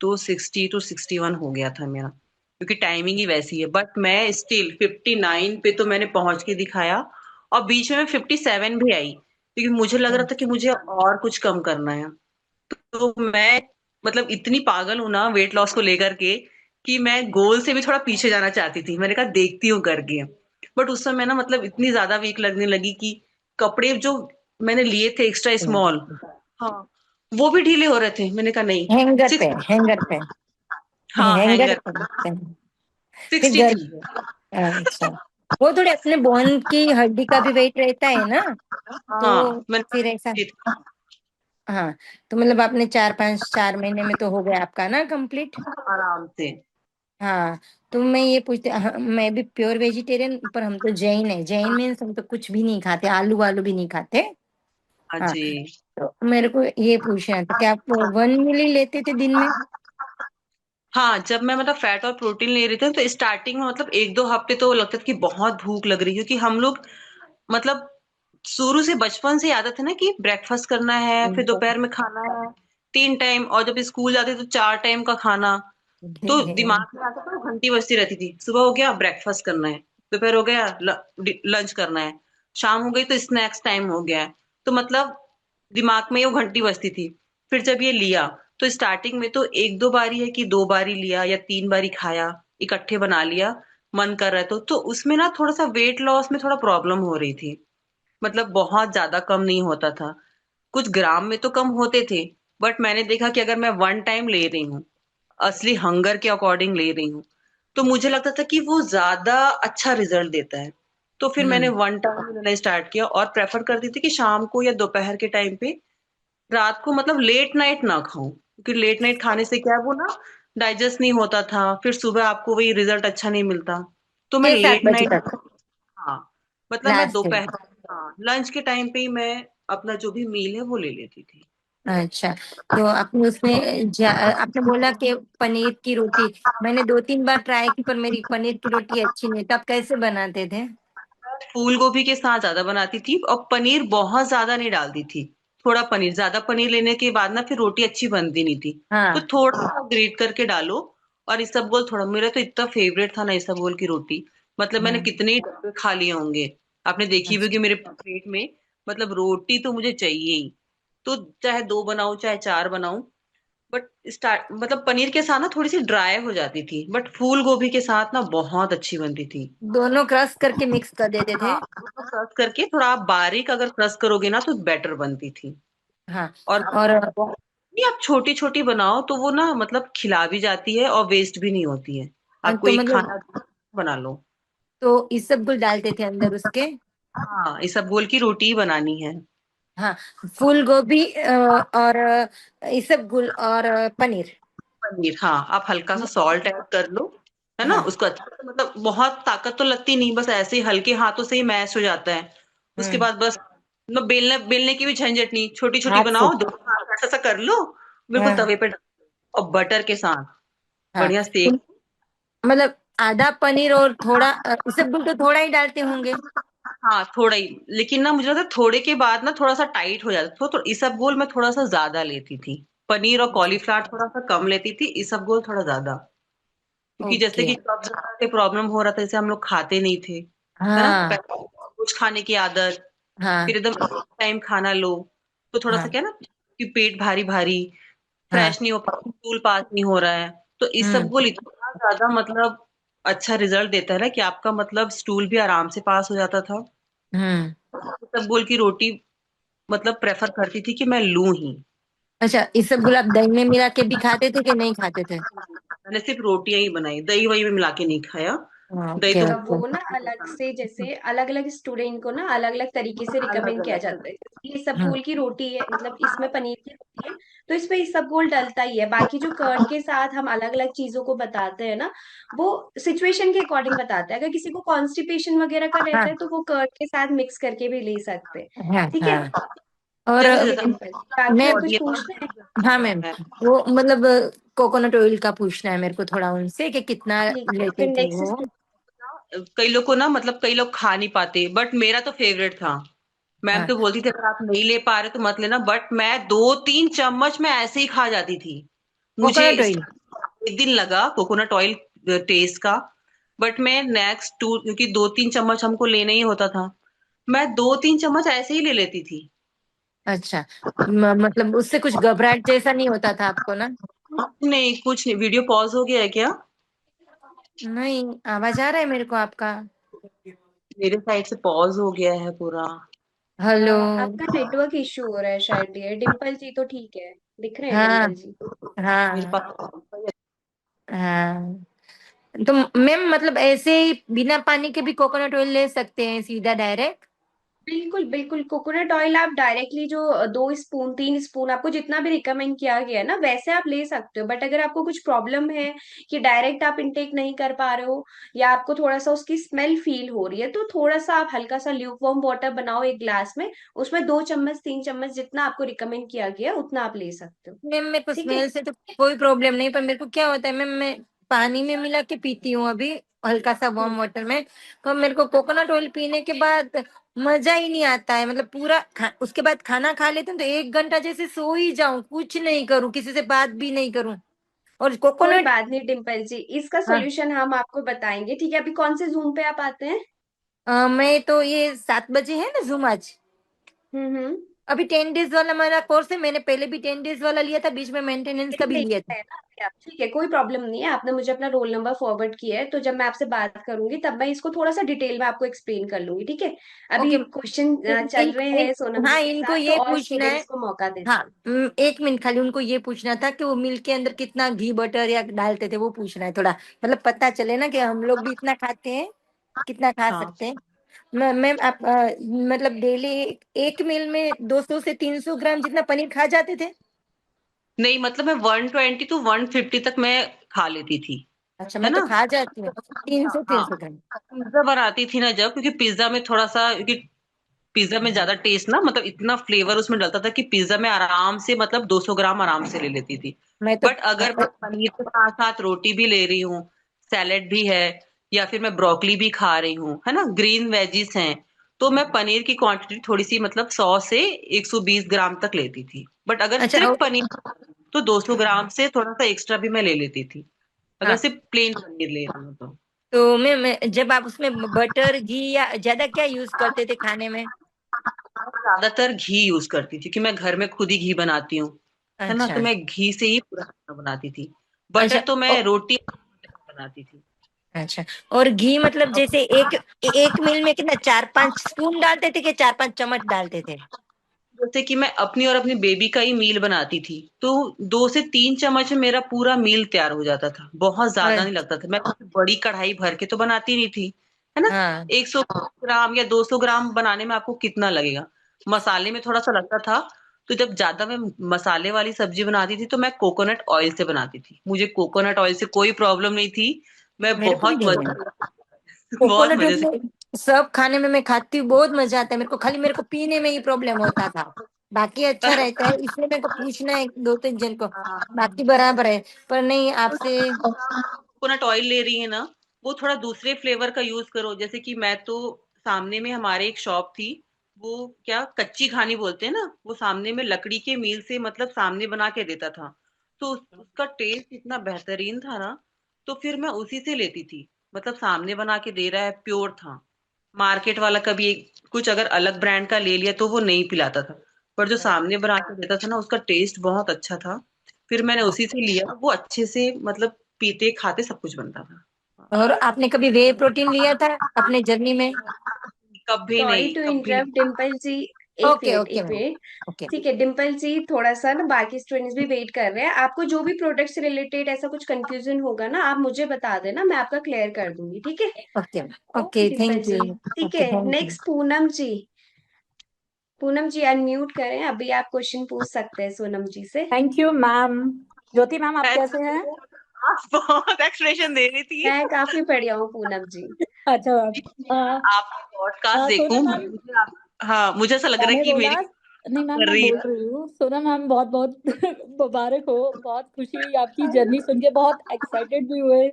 तो 60 to 61 हो गया था मेरा, क्योंकि टाइमिंग ही वैसी है। बट मैं स्टिल 59 पे तो मैंने पहुंच के दिखाया। और बीच में मैं 57 भी आई, क्योंकि मुझे लग रहा था कि मुझे और कुछ कम करना है। तो मैं मतलब इतनी पागल हूं ना वेट लॉस को लेकर के, कि मैं गोल से भी थोड़ा पीछे जाना चाहती थी। मैंने कहा देखती हूँ करके। बट उस समय ना मतलब इतनी ज्यादा वीक लगने लगी कि कपड़े जो मैंने लिए थे एक्स्ट्रा स्मॉल, हाँ, वो भी ढीले हो रहे थे। मैंने कहा नहीं। हैंगर पे, सिक्स, हैंगर पे, हाँ हैंगर हैंगर, पे लगते हैं। फिर 60 घर। थी। अच्छा। वो थोड़े अपने बोन की हड्डी का भी वेट रहता है ना, तो हाँ मैं फिर ऐसा। 60 थी, हाँ, तो मतलब आपने 4 महीने में तो हो गया आपका ना कंप्लीट। आराम से। हाँ। तो मैं ये पूछती, हाँ, मैं भी प्योर वेजिटेरियन, पर हम तो जैन है। जैन में हम तो कुछ भी नहीं खाते, आलू वालू भी नहीं खाते। हाँ हाँ। जी। तो मेरे को ये पूछना था कि आप 1 मिली लेते थे दिन में? हाँ, जब मैं मतलब फैट और प्रोटीन ले रही थी तो स्टार्टिंग में मतलब 1-2 हफ्ते तो लगता था कि बहुत भूख लग रही है, क्योंकि हम लोग मतलब शुरू से बचपन से आदत है ना कि ब्रेकफास्ट करना है, फिर दोपहर में खाना है 3 टाइम, और जब स्कूल जाते तो 4 टाइम का खाना। तो दिमाग में आता था, घंटी बजती रहती थी। सुबह हो गया ब्रेकफास्ट करना है, दोपहर हो गया लंच करना है, शाम हो गई तो स्नैक्स टाइम हो गया है। तो मतलब दिमाग में वो घंटी बजती थी। फिर जब ये लिया तो स्टार्टिंग में तो 1-2 बारी है कि 2 बारी लिया या 3 बारी खाया, इकट्ठे बना लिया, मन कर रहा है तो उसमें ना थोड़ा सा वेट लॉस में थोड़ा प्रॉब्लम हो रही थी। मतलब बहुत ज्यादा कम नहीं होता था, कुछ ग्राम में तो कम होते थे। बट मैंने देखा कि अगर मैं 1 टाइम ले रही हूँ, असली हंगर के अकॉर्डिंग ले रही हूँ, तो मुझे लगता था कि वो ज्यादा अच्छा रिजल्ट देता है। तो फिर मैंने हम्म। 1 टाइम लेना स्टार्ट किया और प्रेफर करती थी कि शाम को या दोपहर के टाइम पे, रात को मतलब लेट नाइट ना खाऊं, क्योंकि लेट नाइट खाने से क्या है, वो ना डाइजेस्ट नहीं होता था, फिर सुबह आपको वही रिजल्ट अच्छा नहीं मिलता। तो मैं 6-7 लेट बजे नाइट, तक हाँ, मतलब मैं लास्ट। दोपहर, हाँ, लंच के टाइम पे ही मैं अपना जो भी मील है वो ले लेती थी। अच्छा। तो आपने उसमें आपने बोला कि पनीर की रोटी, मैंने 2-3 बार ट्राई की, पर मेरी पनीर की रोटी अच्छी नहीं। तो आप कैसे बनाते थे? फूल गोभी के साथ ज्यादा बनाती थी और पनीर बहुत ज्यादा नहीं डालती थी। थोड़ा पनीर, ज्यादा पनीर लेने के बाद ना फिर रोटी अच्छी बनती नहीं थी। तो हाँ। थोड़ा सा ग्रेट करके डालो। और इसबगोल थोड़ा, मेरा तो इतना फेवरेट था ना इसबगोल की रोटी, मतलब मैंने हाँ। कितने ही डब्बे खा लिए होंगे। आपने देखी भी होगी अच्छा। मेरे प्लेट में, मतलब रोटी तो मुझे चाहिए ही। तो चाहे 2 बनाऊं चाहे 4 बनाऊं, बट स्टार्ट मतलब पनीर के साथ ना थोड़ी सी ड्राई हो जाती थी, बट फूल गोभी के साथ ना बहुत अच्छी बनती थी। दोनों क्रश करके मिक्स कर देते थे? हाँ, उसको क्रश करके थोड़ा आप बारीक अगर क्रश करोगे ना तो बेटर बनती थी। हाँ। और और नहीं, आप छोटी छोटी बनाओ तो वो ना मतलब खिला भी जाती है और वेस्ट भी नहीं होती है। आपको तो एक मतलब, खाना बना लो। तो इसबगोल डालते थे अंदर उसके? हाँ, इसबगोल की रोटी ही बनानी है। हाँ। फूल गोभी और इसबगोल और पनीर। पनीर, हाँ, आप हल्का सा सॉल्ट ऐड कर लो, है ना, हाँ। उसको अच्छे से, मतलब बहुत ताकत तो लगती नहीं, बस ऐसे ही हल्के हाथों से ही मैश हो जाता है। उसके हम्म। बाद बस ना बेलने बेलने की भी झंझट नहीं, छोटी छोटी हाथ से। बनाओ, दो हाथ ऐसा सा कर लो, बिल्कुल हाँ। तवे पे और बटर के साथ हाँ। बढ़िया तो सेक। मतलब आधा पनीर और थोड़ा इसबगोल तो थोड़ा ही डालते होंगे? हाँ, थोड़ा ही, लेकिन ना मुझे लगता है थोड़े के बाद ना थोड़ा सा टाइट हो जाता था, तो इसबगोल मैं थोड़ा सा ज्यादा लेती थी। पनीर और कॉलीफ्लावर थोड़ा सा कम लेती थी, इसबगोल थोड़ा ज्यादा, क्योंकि जैसे ओके। कि कब्ज के प्रॉब्लम हो रहा था, जैसे हम लोग खाते नहीं थे, है ना, हाँ। पहले कुछ खाने की आदत, हाँ। फिर एकदम टाइम खाना लो, तो थोड़ा सा हाँ। क्या ना कि पेट भारी भारी, हाँ। फ्रेश नहीं हो पा, स्टूल पास नहीं हो रहा है। तो हम्म। इसबगोल इतना ज्यादा मतलब अच्छा रिजल्ट देता है ना कि आपका मतलब स्टूल भी आराम से पास हो जाता था। हम्म। इसबगोल की रोटी मतलब प्रेफर करती थी कि मैं लूं ही। अच्छा, इसबगोल आप दही में मिला के भी खाते थे कि नहीं खाते थे? मैंने सिर्फ रोटियां ही बनाई, दही वही में मिला के नहीं खाया। दही ओके तो ओके। वो ना अलग से, जैसे अलग अलग स्टूडेंट को ना अलग अलग तरीके से अलग रिकमेंड किया अलग। जाता है। ये सब हाँ गोल की रोटी है, मतलब इसमें पनीर की रोटी है, तो इसमें ये सब गोल डलता ही है। बाकी जो कर्ड के साथ हम अलग अलग चीजों को बताते हैं ना, वो सिचुएशन के अकॉर्डिंग बताते हैं। अगर किसी को कॉन्स्टिपेशन वगैरह का रहता हाँ है तो वो कर्ड के साथ मिक्स करके भी ले सकते हैं। हाँ ठीक है। हाँ। और जैसे चलिए जैसा डिम्पल, बाकी और मैम, कुछ बॉडी पूछना है? हाँ मैम, है। वो मतलब कोकोनट ऑयल का पूछना है मेरे को थोड़ा उनसे कि कितना ठीक है, लेते फिर थे वो। नेक्स्ट। कई लोग को ना, मतलब कई लोग खा नहीं पाते, बट मेरा तो फेवरेट था। मैम हाँ, तो बोलती थी अगर आप नहीं ले पा रहे तो मत लेना, बट मैं 2-3 चम्मच मैं ऐसे ही खा जाती थी। मुझे कोकोनट ऑयल। एक दिन लगा कोकोनट ऑयल टेस्ट का, बट मैं नेक्स्ट टू, क्योंकि 2-3 चम्मच हमको लेना ही होता था, मैं 2-3 चम्मच ऐसे ही ले लेती थी। अच्छा, मतलब उससे कुछ घबराहट जैसा नहीं होता था आपको ना? नहीं, कुछ नहीं। वीडियो पॉज हो गया है क्या? नहीं, आवाज आ रहा है मेरे को आपका। मेरे साइड से पॉज हो गया है पूरा। हेलो। आपका नेटवर्क इश्यू हो रहा है शायद। ये डिम्पल जी तो ठीक है, दिख रहे हैं हाँ डिम्पल जी। मेरे हाँ पास हाँ। तो मैम मतलब ऐसे ही बिना पानी के भी कोकोनट ऑयल ले सकते हैं सीधा डायरेक्ट? बिल्कुल बिल्कुल, कोकोनट ऑयल आप डायरेक्टली जो 2 स्पून 3 स्पून आपको जितना भी रिकमेंड किया गया है ना, वैसे आप ले सकते हो। बट अगर आपको कुछ प्रॉब्लम है कि डायरेक्ट आप इनटेक नहीं कर पा रहे हो, या आपको थोड़ा सा उसकी स्मेल फील हो रही है, तो थोड़ा सा आप हल्का सा ल्यूक वार्म वाटर बनाओ एक ग्लास में, उसमें 2 चम्मच 3 चम्मच जितना आपको रिकमेंड किया गया है उतना आप ले सकते हो। मैम मेरे को ठीक है। स्मेल से तो कोई प्रॉब्लम नहीं, पर मेरे को क्या होता है मैम, मैं पानी में मिला के पीती हूँ अभी, हल्का सा हम्म। वार्म वाटर में। तो मेरे को कोकोनट ऑयल पीने के बाद मजा ही नहीं आता है, मतलब पूरा उसके बाद खाना खा लेती हूँ तो 1 घंटा जैसे सो ही जाऊं, कुछ नहीं करूँ, किसी से बात भी नहीं करूँ। और कोई कोकोनट। बात नहीं डिम्पल जी, इसका हाँ, सोल्यूशन हम आपको बताएंगे। ठीक है, अभी कौन से जूम पे आप आते हैं? मैं तो ये 7 बजे है ना जूम आज। हम्म। अभी 10 डेज वाला मेरा कोर्स है, मैंने पहले भी 10 डेज वाला लिया था, बीच में मेंटेनेंस का भी नहीं लिया था। है ना अभी आप, ठीक है, कोई प्रॉब्लम नहीं है। आपने मुझे अपना रोल नंबर फॉरवर्ड किया है, तो जब मैं आपसे बात करूंगी तब मैं इसको थोड़ा सा डिटेल में आपको एक्सप्लेन कर लूंगी। ठीक है। अभी ओके। क्वेश्चन चल रहे हैं सोनम जी हाँ, के इनको साथ, तो ये और पूछना है। स्टूडेंट्स को मौका हाँ, देते हैं। 1 मिनट खाली, उनको ये पूछना था कि वो मिल्क के अंदर कितना घी बटर या डालते थे, वो पूछना है थोड़ा, मतलब पता चले ना कि हम लोग भी इतना खाते हैं, कितना खा हाँ। सकते हैं। मैम आप मतलब डेली एक मील में 200 से 300 ग्राम जितना पनीर खा जाते थे? नहीं, मतलब मैं 120 to 150 तक मैं खा लेती थी, अच्छा, है मैं तो ना। खा जाती हूँ 300 हाँ, 300 ग्राम। पिज्जा बनाती थी ना जब, क्योंकि पिज्जा में थोड़ा सा, क्योंकि पिज्जा में ज्यादा टेस्ट ना, मतलब इतना फ्लेवर उसमें डलता था कि पिज्जा में आराम से, मतलब 200 ग्राम आराम से ले लेती थी। मैं तो बट अगर मैं पनीर के साथ साथ रोटी भी ले रही हूँ, सैलेड भी है, या फिर मैं ब्रोकली भी खा रही हूँ, है ना, ग्रीन वेजिस हैं, तो मैं पनीर की क्वांटिटी थोड़ी सी, मतलब 100 से 120 ग्राम तक लेती थी। बट अगर अच्छा सिर्फ पनीर तो 200 ग्राम से थोड़ा सा एक्स्ट्रा भी मैं ले लेती थी, अगर हाँ, सिर्फ प्लेन पनीर ले रही हूँ तो। तो मैं जब आप उसमें बटर घी या ज्यादा क्या यूज करते थे खाने में? ज्यादातर घी यूज करती थी, क्योंकि मैं घर में खुद ही घी बनाती हूँ, है ना, तो अच्छा मैं घी से ही पूरा खाना बनाती थी। अच्छा। बटर तो मैं रोटी बनाती थी। अच्छा, और घी मतलब जैसे एक एक मील में कितना, 4-5 स्पून डालते थे कि 4-5 चम्मच डालते थे? जैसे कि मैं अपनी और अपनी बेबी का ही मील बनाती थी, तो 2 से 3 चम्मच में मेरा पूरा मील तैयार हो जाता था, बहुत ज्यादा नहीं लगता था। मैं बड़ी कढ़ाई भर के तो बनाती नहीं थी, है ना। हाँ 100 ग्राम या 200 ग्राम बनाने में आपको कितना लगेगा, मसाले में थोड़ा सा लगता था। तो जब ज्यादा मैं मसाले वाली सब्जी बनाती थी तो मैं कोकोनट ऑयल से बनाती थी, मुझे कोकोनट ऑयल से कोई प्रॉब्लम नहीं थी। मैं मेरे को भी बहुत नहीं है। मजा बहुत कोकोनट मजे से। में सब खाने में मैं खाती हूँ, बहुत मजा आता है मेरे को, खाली मेरे को पीने में ही प्रॉब्लम होता था, बाकी अच्छा रहता है, इसलिए मेरे को पूछना है 2-3 जन को। बाकी बराबर है, पर नहीं आपसे। कोकोनट ऑयल ले रही है ना, वो थोड़ा दूसरे फ्लेवर का यूज करो। जैसे कि मैं तो, सामने में हमारे एक शॉप थी, वो क्या कच्ची घानी बोलते हैं ना, वो सामने में लकड़ी के मील से, मतलब सामने बना के देता था, तो उसका टेस्ट इतना बेहतरीन था ना, तो फिर मैं उसी से लेती थी। मतलब सामने बना के दे रहा है, प्योर था। मार्केट वाला कभी कुछ अगर अलग ब्रांड का ले लिया तो वो नहीं पिलाता था, पर जो सामने बना के देता था ना, उसका टेस्ट बहुत अच्छा था। फिर मैंने उसी से लिया, वो अच्छे से, मतलब पीते खाते सब कुछ बनता था। और आपने कभी वे प्रोटीन लिया था अपने जर्नी में? कभी सॉरी नहीं, टू कभी इंटरप्ट नहीं। डिम्पल जी, एक ओके मिनट ओके एक मैम। मिनट। ओके। ठीक है डिम्पल जी, थोड़ा सा ना बाकी स्टूडेंट्स भी वेट कर रहे हैं। आपको जो भी प्रोडक्ट से रिलेटेड ऐसा कुछ कंफ्यूजन होगा ना, आप मुझे बता देना, मैं आपका क्लियर कर दूंगी, ठीक है। Okay okay okay, Dimple thank ji. You. ठीक ओके, है, thank you. Next Poonam ji. Poonam ji unmute करें, अभी आप क्वेश्चन पूछ सकते हैं सोनम जी से। Thank you ma'am. Jyoti ma'am, आप कैसे हैं? आप बहुत एक्सप्रेशन दे रही थी। मैं काफी बढ़िया हूँ पूनम जी। अच्छा मैम। आपका पॉडकास्ट सोना देखूं मैम, हाँ, मुझे ऐसा लग रहा है मैंने कि बोला, मेरी नहीं मैम कर मैं रही बोल है। रही हूँ, सोना मैम बहुत बहुत मुबारक हो। बहुत खुशी हुई आपकी जर्नी सुन के, बहुत एक्साइटेड भी हुए।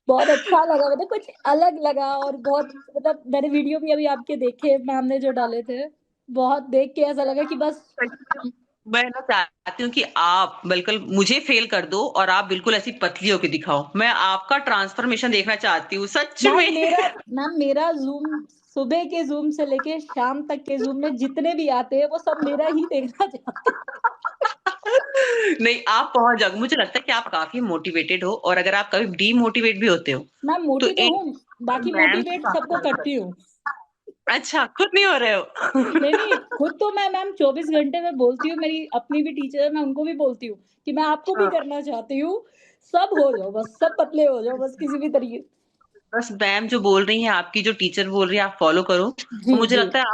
बहुत अच्छा लगा, मतलब कुछ अलग लगा। और बहुत, मतलब मैंने वीडियो भी अभी आपके देखे, मैम ने जो डाले थे, बहुत देख के ऐसा लगा कि बस। मैं ना चाहती हूँ कि आप बिल्कुल मुझे फेल कर दो और आप बिल्कुल ऐसी पतली होके दिखाओ। मैं आपका ट्रांसफॉर्मेशन देखना चाहती हूँ सच मैम में। मेरा जूम, सुबह के जूम से लेके शाम तक के जूम में जितने भी आते हैं वो सब मेरा ही देखना चाहते हैं। नहीं, आप पहुंच जाओगे। मुझे लगता है कि आप काफी मोटिवेटेड हो, और अगर आप कभी डीमोटिवेट भी होते हो मैम तो मोटी तो एक हूँ, बाकी मैम से मोटिवेट बात सबको करो। करती हूँ। अच्छा, खुद नहीं हो रहे नहीं हो। नहीं, खुद तो मैं मैम 24 घंटे में बोलती हूँ, मेरी अपनी भी टीचर है, मैं उनको भी बोलती हूँ कि मैं आपको भी हाँ, करना चाहती हूँ। सब हो जाओ बस, सब पतले हो जाओ बस, किसी भी तरीके। बस मैम जो बोल रही हैं, आपकी जो टीचर बोल रही है, आप फॉलो करो। और जी मुझे जी लगता है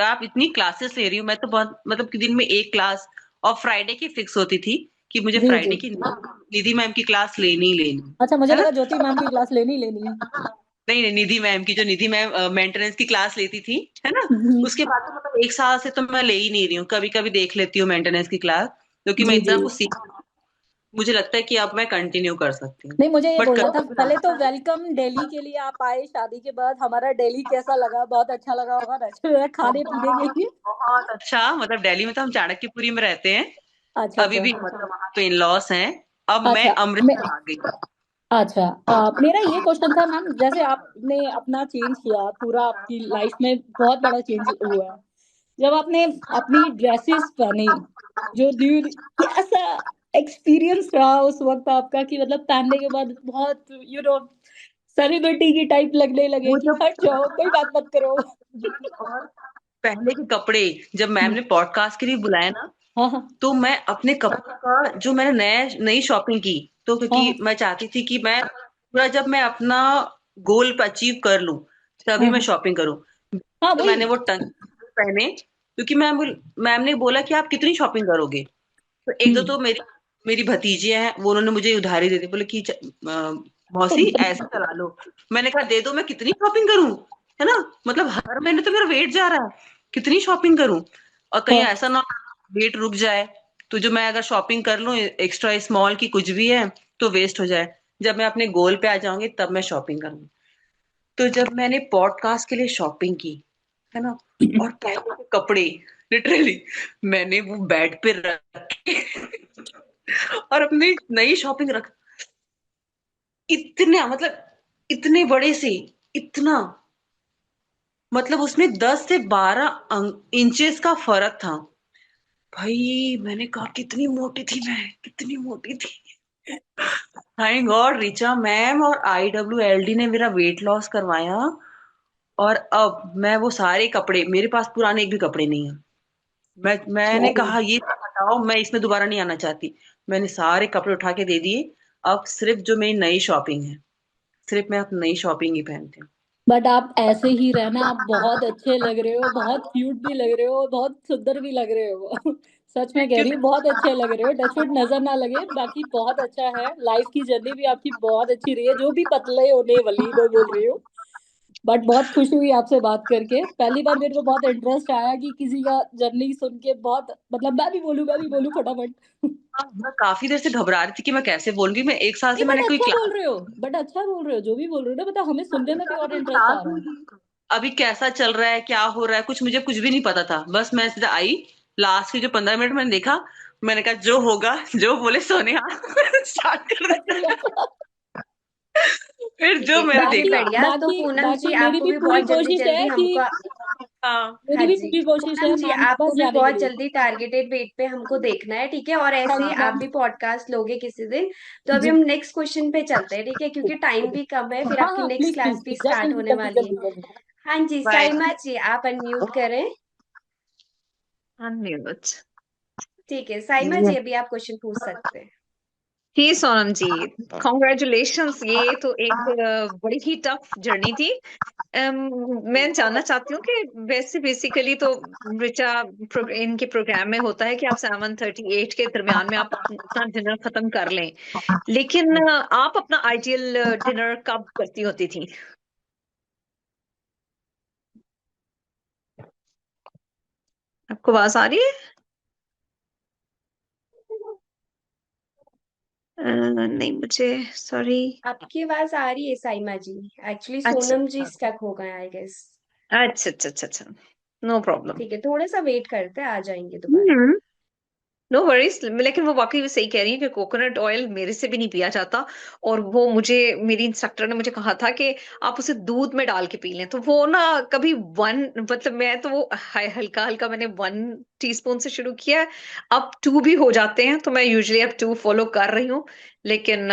आप इतनी क्लासेस ले रही हो। मैं तो बहुत मतलब कि दिन में एक क्लास, और फ्राइडे की फिक्स होती थी कि मुझे जी फ्राइडे जी। की निधि मैम की क्लास लेनी ही लेनी अच्छा, मुझे है ना। लगा ज्योति मैम की क्लास लेनी ही लेनी है। नहीं नहीं, निधि मैम की, जो निधि मैम मेंटेनेंस की क्लास लेती थी, है ना। जी उसके बाद तो मतलब एक साल से तो मैं ले ही नहीं रही हूँ। कभी कभी देख लेती हूँ मेंटेनेंस की क्लास, क्योंकि मैं जी इतना जी। कुछ सीख, मुझे लगता है कि अब मैं कंटिन्यू कर सकती हूँ। नहीं, मुझे ये बट बोलना था, कभी पहले तो वेलकम दिल्ली के लिए। आप आए शादी के बाद, हमारा दिल्ली कैसा लगा? बहुत अच्छा लगा होगा रेस्टोरेंट खाने पीने के बहुत लिए। बहुत अच्छा। मतलब दिल्ली में तो हम चाणक्यपुरी में रहते हैं अच्छा अभी अच्छा। भी, मतलब वहां पे इन लॉस हैं। अब मैं अच्छा अमृतसर आ गई। अच्छा, मेरा ये क्वेश्चन था मैम, जैसे आपने अपना चेंज किया, पूरा आपकी लाइफ में बहुत बड़ा चेंज हुआ है। जब आपने अपनी ड्रेसेस पहनी, जो न्यू, कैसा एक्सपीरियंस रहा उस वक्त आपका? कि मतलब पहनने के बाद बहुत सेलिब्रिटी की टाइप लगने लगे वो कि जब हट जाओ, कोई बात मत करो। और पहले के कपड़े, जब मैम ने पॉडकास्ट के लिए बुलाया ना, हाँ हाँ तो मैं अपने कपड़ों का जो मैंने नई शॉपिंग की, तो हाँ क्योंकि मैं चाहती थी कि मैं पूरा, जब मैं अपना गोल अचीव कर लूं तभी हाँ मैं हाँ शॉपिंग करूं। हाँ, तो वही। मैंने वो टंग पहने, क्योंकि मैम ने बोला कि आप कितनी शॉपिंग करोगे। तो एक दो हम्म। तो मेरी मेरी भतीजियां हैं, वो उन्होंने मुझे उधारी दे दी। बोले कि मौसी ऐसे चला लो। मैंने कहा दे दो, मैं कितनी शॉपिंग करूं, है ना। मतलब हर महीने तो मेरा वेट जा रहा है, कितनी शॉपिंग करूं। और कहीं हाँ ऐसा ना वेट रुक जाए, तो जो मैं अगर शॉपिंग कर लूं एक्स्ट्रा स्मॉल की कुछ भी है, तो वेस्ट हो जाए। जब मैं अपने गोल पे आ जाऊंगी तब मैं शॉपिंग करूंगी। तो जब मैंने पॉडकास्ट के लिए शॉपिंग की, है ना, और पहले के कपड़े लिटरली मैंने वो बेड पे रखे और अपनी नई शॉपिंग रख, इतना मतलब इतने बड़े से, इतना मतलब उसमें 10 से 12 इंचेस का फर्क था। भाई मैंने कहा कितनी मोटी थी मैं, कितनी मोटी थी। थैंक गॉड रिचा मैम और IWLD ने मेरा वेट लॉस करवाया। और अब मैं वो सारे कपड़े, मेरे पास पुराने एक भी कपड़े नहीं है। मैंने कहा ये सब हटाओ, मैं इसमें दोबारा नहीं आना चाहती। मैंने सारे कपड़े उठा के दे दिए। अब सिर्फ जो मेरी नई शॉपिंग है, सिर्फ मैं अब नई शॉपिंग ही पहनती हूँ। बट आप ऐसे ही रहना, आप बहुत अच्छे लग रहे हो, बहुत क्यूट भी लग रहे हो, बहुत सुंदर भी लग रहे हो। सच में कह रही हूँ, बहुत अच्छे लग रहे हो। टचवुड नजर ना लगे, बाकी बहुत अच्छा है। लाइफ की जर्नी भी आपकी बहुत अच्छी रही है, जो भी पतले होने वाली मैं बोल रही हूँ। बट बहुत खुशी हुई आपसे बात करके। पहली बार मेरे को बहुत इंटरेस्ट आया कि किसी का जर्नी सुन के, बहुत मतलब मैं भी बोलूँ फटाफट। हाँ, मैं काफी देर से घबरा रही थी कि मैं कैसे बोलूंगी। मैं एक साल नहीं, से बट मैंने कोई अच्छा बोल क्लास रहे हो, बट अच्छा बोल रहे हो, जो भी बोल रहे हो ना, मतलब हमें सुनने में भी और इंटरेस्ट क्लास आ रहा नहीं है। की। अभी कैसा चल रहा है, क्या हो रहा है, मुझे कुछ भी नहीं पता था। बस मैं सीधा आई, लास्ट के जो 15 मिनट मैंने देखा, मैंने कहा जो होगा, जो बोले सोनिया स्टार्ट कर दे। फिर ठीक जो है मैंने काफी बाकी देखा। बढ़िया। तो बाकी पूनम जी बाकी मेरी आपको भी भी पूरी बहुत जल्दी कोशिश जल्दी है कि, हमको, हाँ मेरी हाँ भी जी, पूरी कोशिश पूनम है जी मैम के आपको पास भी जाने के बहुत लिए। जल्दी टारगेटेड वेट पे हमको देखना है, ठीक है। और ऐसे थैंक ही यू आप मैम। भी पॉडकास्ट लोगे किसी दिन। तो अभी जी। हम नेक्स्ट क्वेश्चन पे चलते हैं, ठीक है, क्योंकि टाइम भी कम है, फिर हाँ आपकी हाँ, नेक्स्ट प्लीज क्लास प्लीज भी प्लीज, स्टार्ट जल्दी होने जल्दी वाली है। जल्दी जल्दी। हाँ जी, बाय। साइमा जी आप अनम्यूट करें। अनम्यूट। ठीक है साइमा जी, अभी आप क्वेश्चन पूछ सकते हैं। जी सोनम जी, कॉन्ग्रेचुलेशंस। ये तो एक बड़ी ही टफ जर्नी थी। मैं जानना चाहती हूँ कि वैसे बेसिकली तो ऋचा इनके प्रोग्राम में होता है कि आप 7:38 के दरमियान में आप अपना डिनर खत्म कर लें, लेकिन आप अपना आइडियल डिनर कब करती होती थी? आपको आवाज आ रही है? नहीं, मुझे सॉरी। आपकी आवाज आ रही है साइमा जी। एक्चुअली अच्छा सोनम जी स्टक हो गए आई गेस। अच्छा अच्छा अच्छा अच्छा, नो प्रॉब्लम। ठीक है, थोड़ा सा वेट करते हैं, आ जाएंगे दोबारा। No worries. लेकिन वो वाकई में सही कह रही है कि कोकोनट ऑयल मेरे से भी नहीं पिया जाता। और वो मुझे, मेरी इंस्ट्रक्टर ने मुझे कहा था कि आप उसे दूध में डाल के पी लें, तो वो ना कभी वन, मतलब मैं तो वो हल्का हल्का मैंने 1 टीस्पून से शुरू किया है। अब 2 भी हो जाते हैं, तो मैं यूजुअली अब 2 फॉलो कर रही हूँ। लेकिन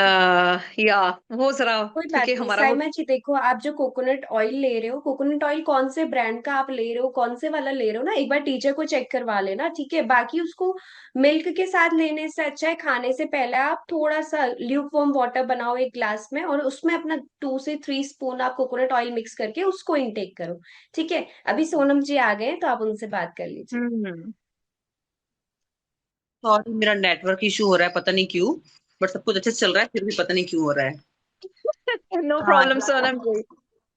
या वो जरा, कोई बात क्योंकि नहीं हमारा वो साइमा जी, देखो आप जो कोकोनट ऑयल ले रहे हो, कोकोनट ऑयल कौन से ब्रांड का आप ले रहे हो, कौन से वाला ले रहे हो ना, एक बार टीचर को चेक करवा लेना, ठीक है। बाकी उसको मिल्क के साथ लेने से अच्छा है खाने से पहले आप थोड़ा सा ल्यूक वार्म वाटर बनाओ एक ग्लास में, और उसमें अपना 2 से 3 स्पून आप कोकोनट ऑयल मिक्स करके उसको इनटेक करो, ठीक है। अभी सोनम जी आ गए हैं, तो आप उनसे बात कर लीजिए। हम्म। सॉरी, मेरा नेटवर्क इशू हो रहा है, पता नहीं क्यों। बट सब कुछ अच्छे से चल रहा है, फिर भी पता नहीं क्यों हो रहा है। नो हाँ। Problem Sonam ji.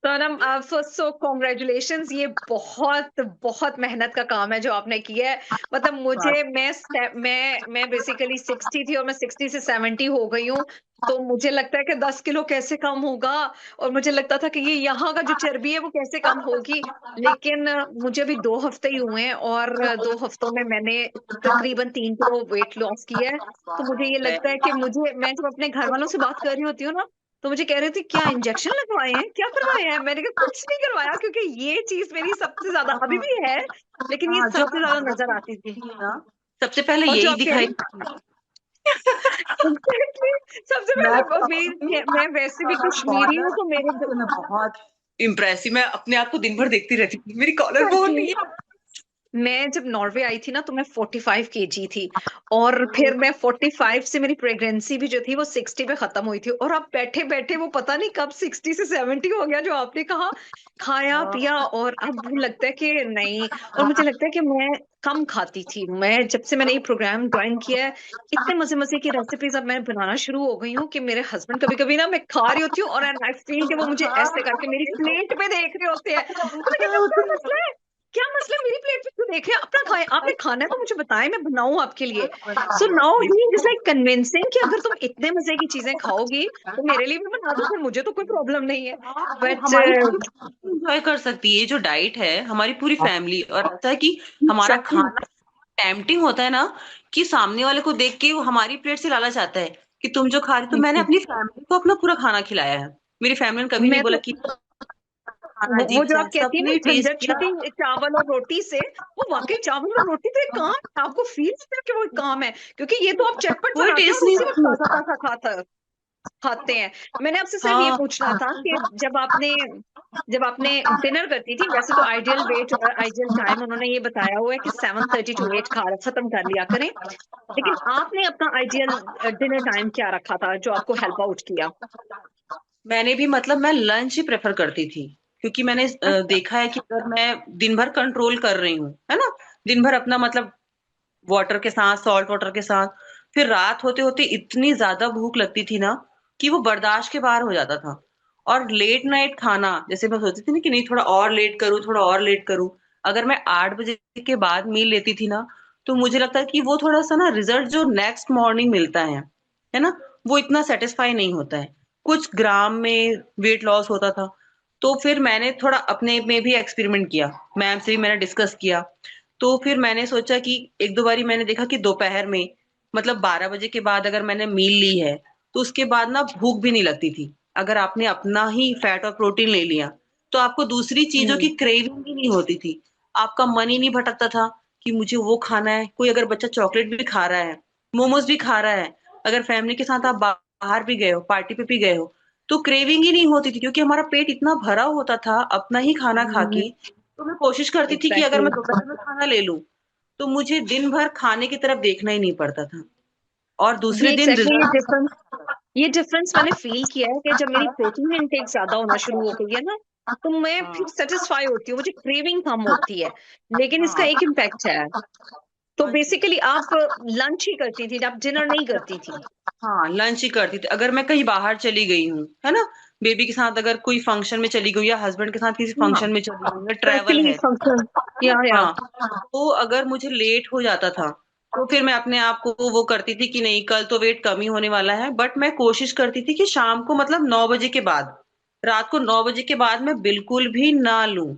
Sonam, first so congratulations. ये बहुत बहुत मेहनत का काम है जो आपने किया है। मतलब मुझे, मैं बेसिकली 60 थी और मैं 60 से 70 हो गई हूँ। तो मुझे लगता है कि 10 किलो कैसे कम होगा, और मुझे लगता था कि ये यहाँ का जो चर्बी है वो कैसे कम होगी। लेकिन मुझे अभी 2 हफ्ते ही हुए हैं, और 2 हफ्तों में मैंने तकरीबन 3 किलो वेट लॉस किया है। तो मुझे ये लगता है कि मुझे, मैं जब अपने घर वालों से बात कर रही होती हूँ ना, तो मुझे कह रहे थे क्या इंजेक्शन लगवाए हैं, क्या करवाए हैं। मैंने कहा कुछ नहीं करवाया, क्योंकि ये चीज मेरी सबसे ज्यादा अभी भी है, लेकिन ये हाँ, जो सबसे ज्यादा नजर आती थी। ना, सबसे पहले और जो यही आप कह दिखाई। रही Exactly, सबसे मैं पहले मैं वैसे भी कश्मीरी हूँ, तो मेरे बहुत इम्प्रेसिव, मैं अपने आप को दिन भर देखती रहती थी, मेरी कॉलर बोन नहीं है। मैं जब नॉर्वे आई थी ना, तो मैं 45 केजी थी। और फिर मैं 45 से मेरी प्रेगनेंसी भी जो थी वो 60 पे खत्म हुई थी। और अब बैठे बैठे वो पता नहीं कब 60 से 70 हो गया, जो आपने कहा, खाया पिया, और अब लगता है कि नहीं। और मुझे लगता है कि मैं कम खाती थी। मैं जब से मैंने ये प्रोग्राम ज्वाइन किया है, इतने मजे मजे की रेसिपीज अब मैं बनाना शुरू हो गई हूँ कि मेरे हस्बैंड कभी कभी ना, मैं खा रही होती हूँ और आई फील कि वो मुझे ऐसे करके मेरी प्लेट पे देख रहे होते हैं। तो मैं कहती हूँ क्या मसला है, क्या मसला है, मेरी प्लेट पे क्यों देख रहे हैं, अपना खाएं, आपने खाना है तो मुझे बताएं, मैं बनाऊं आपके लिए। So now he is like convincing कि अगर तुम इतने मजे की चीजें खाओगी तो मेरे लिए भी बना दो, फिर मुझे तो कोई प्रॉब्लम नहीं है। बट हमारी एंजॉय कर सकती है, ये जो डाइट है हमारी पूरी फैमिली। और ऐसा है कि हमारा एग्जैक्टली। खाना टेम्पटिंग होता है ना, कि सामने वाले को देख के वो हमारी प्लेट से लालच आता है कि तुम जो खा रही। तो मैंने अपनी फैमिली को अपना पूरा खाना खिलाया है। मेरी फैमिली ने कभी नहीं मैं बोला तो कि खाना वो अजीब जो सा आप है, कहती है ना सबने टेस्ट झंझट किया। छुटी चावल और रोटी से, वो वाकई चावल और रोटी तो एक काम है, आपको फील होता है कि वो एक काम है, क्योंकि ये तो आप चटपट कोई बनाते हैं टेस्ट और नहीं उसी वक्त होती। ताजा ताजा खाते हैं। मैंने आपसे सिर्फ ये हाँ, पूछना था कि जब आपने डिनर करती थी, वैसे तो आइडियल वेट और आइडियल टाइम उन्होंने ये बताया हुआ है कि 7:30 to 8 खा खत्म कर लिया करें। लेकिन आपने अपना आइडियल डिनर टाइम क्या रखा था जो आपको हेल्प आउट किया? मैंने भी मतलब मैं लंच ही प्रेफर करती थी, क्योंकि मैंने अच्छा। देखा है कि अगर मैं दिन भर कंट्रोल कर रही हूँ, है ना, दिन भर अपना मतलब वाटर के साथ, सॉल्ट वाटर के साथ, फिर रात होते होते इतनी ज्यादा भूख लगती थी ना कि वो बर्दाश्त के बाहर हो जाता था। और लेट नाइट खाना, जैसे मैं सोचती थी ना कि नहीं थोड़ा और लेट करूँ, थोड़ा और लेट करूँ, अगर मैं 8 बजे के बाद मील लेती थी ना, तो मुझे लगता है कि वो थोड़ा सा ना रिजल्ट जो नेक्स्ट मॉर्निंग मिलता है ना, वो इतना सेटिस्फाई नहीं होता है। कुछ ग्राम में वेट लॉस होता था। तो फिर मैंने थोड़ा अपने में भी एक्सपेरिमेंट किया, मैम से भी मैंने डिस्कस किया। तो फिर मैंने सोचा कि एक दो बारी मैंने देखा कि दोपहर में मतलब 12 बजे के बाद अगर मैंने मील ली है, तो उसके बाद ना भूख भी नहीं लगती थी। अगर आपने अपना ही फैट और प्रोटीन ले लिया, तो आपको दूसरी चीजों की हम्म। क्रेविंग भी नहीं होती थी। आपका मन ही नहीं भटकता था कि मुझे वो खाना है। कोई अगर बच्चा चॉकलेट भी खा रहा है, मोमोज भी खा रहा है, अगर फैमिली के साथ आप बाहर भी गए हो, पार्टी पे भी गए हो, तो क्रेविंग ही नहीं होती थी, क्योंकि हमारा पेट इतना भरा होता था अपना ही खाना खा के। तो मैं कोशिश करती थी कि अगर एग्जैक्टली। मैं दोपहर में खाना ले लूं, तो मुझे दिन भर खाने की तरफ देखना ही नहीं पड़ता था, और दूसरे ये दिन एग्जैक्टली रिजल्ट। ये डिफरेंस मैंने फील किया है कि जब मेरी प्रोटीन इनटेक ज्यादा होना शुरू हो गई है ना, तो मैं फिर हाँ सेटिस्फाई होती हूँ, मुझे क्रेविंग कम होती है। लेकिन इसका हाँ एक इम्पैक्ट है। तो हाँ जी। बेसिकली आप लंच ही करती थी, आप डिनर नहीं करती थी? हाँ, लंच ही करती थी। अगर मैं कहीं बाहर चली गई हूँ, है ना, बेबी के साथ अगर कोई फंक्शन में चली गई, या हस्बैंड के साथ किसी हाँ, फंक्शन में चली गई, या ट्रैवल स्पेशली है, फंक्शन। या हाँ, तो अगर मुझे लेट हो जाता था, तो फिर मैं अपने आप को वो करती थी कि नहीं, कल तो वेट कम ही होने वाला है, बट मैं कोशिश करती थी कि शाम को, मतलब 9 बजे के बाद, रात को 9 बजे के बाद मैं बिल्कुल भी ना लूं।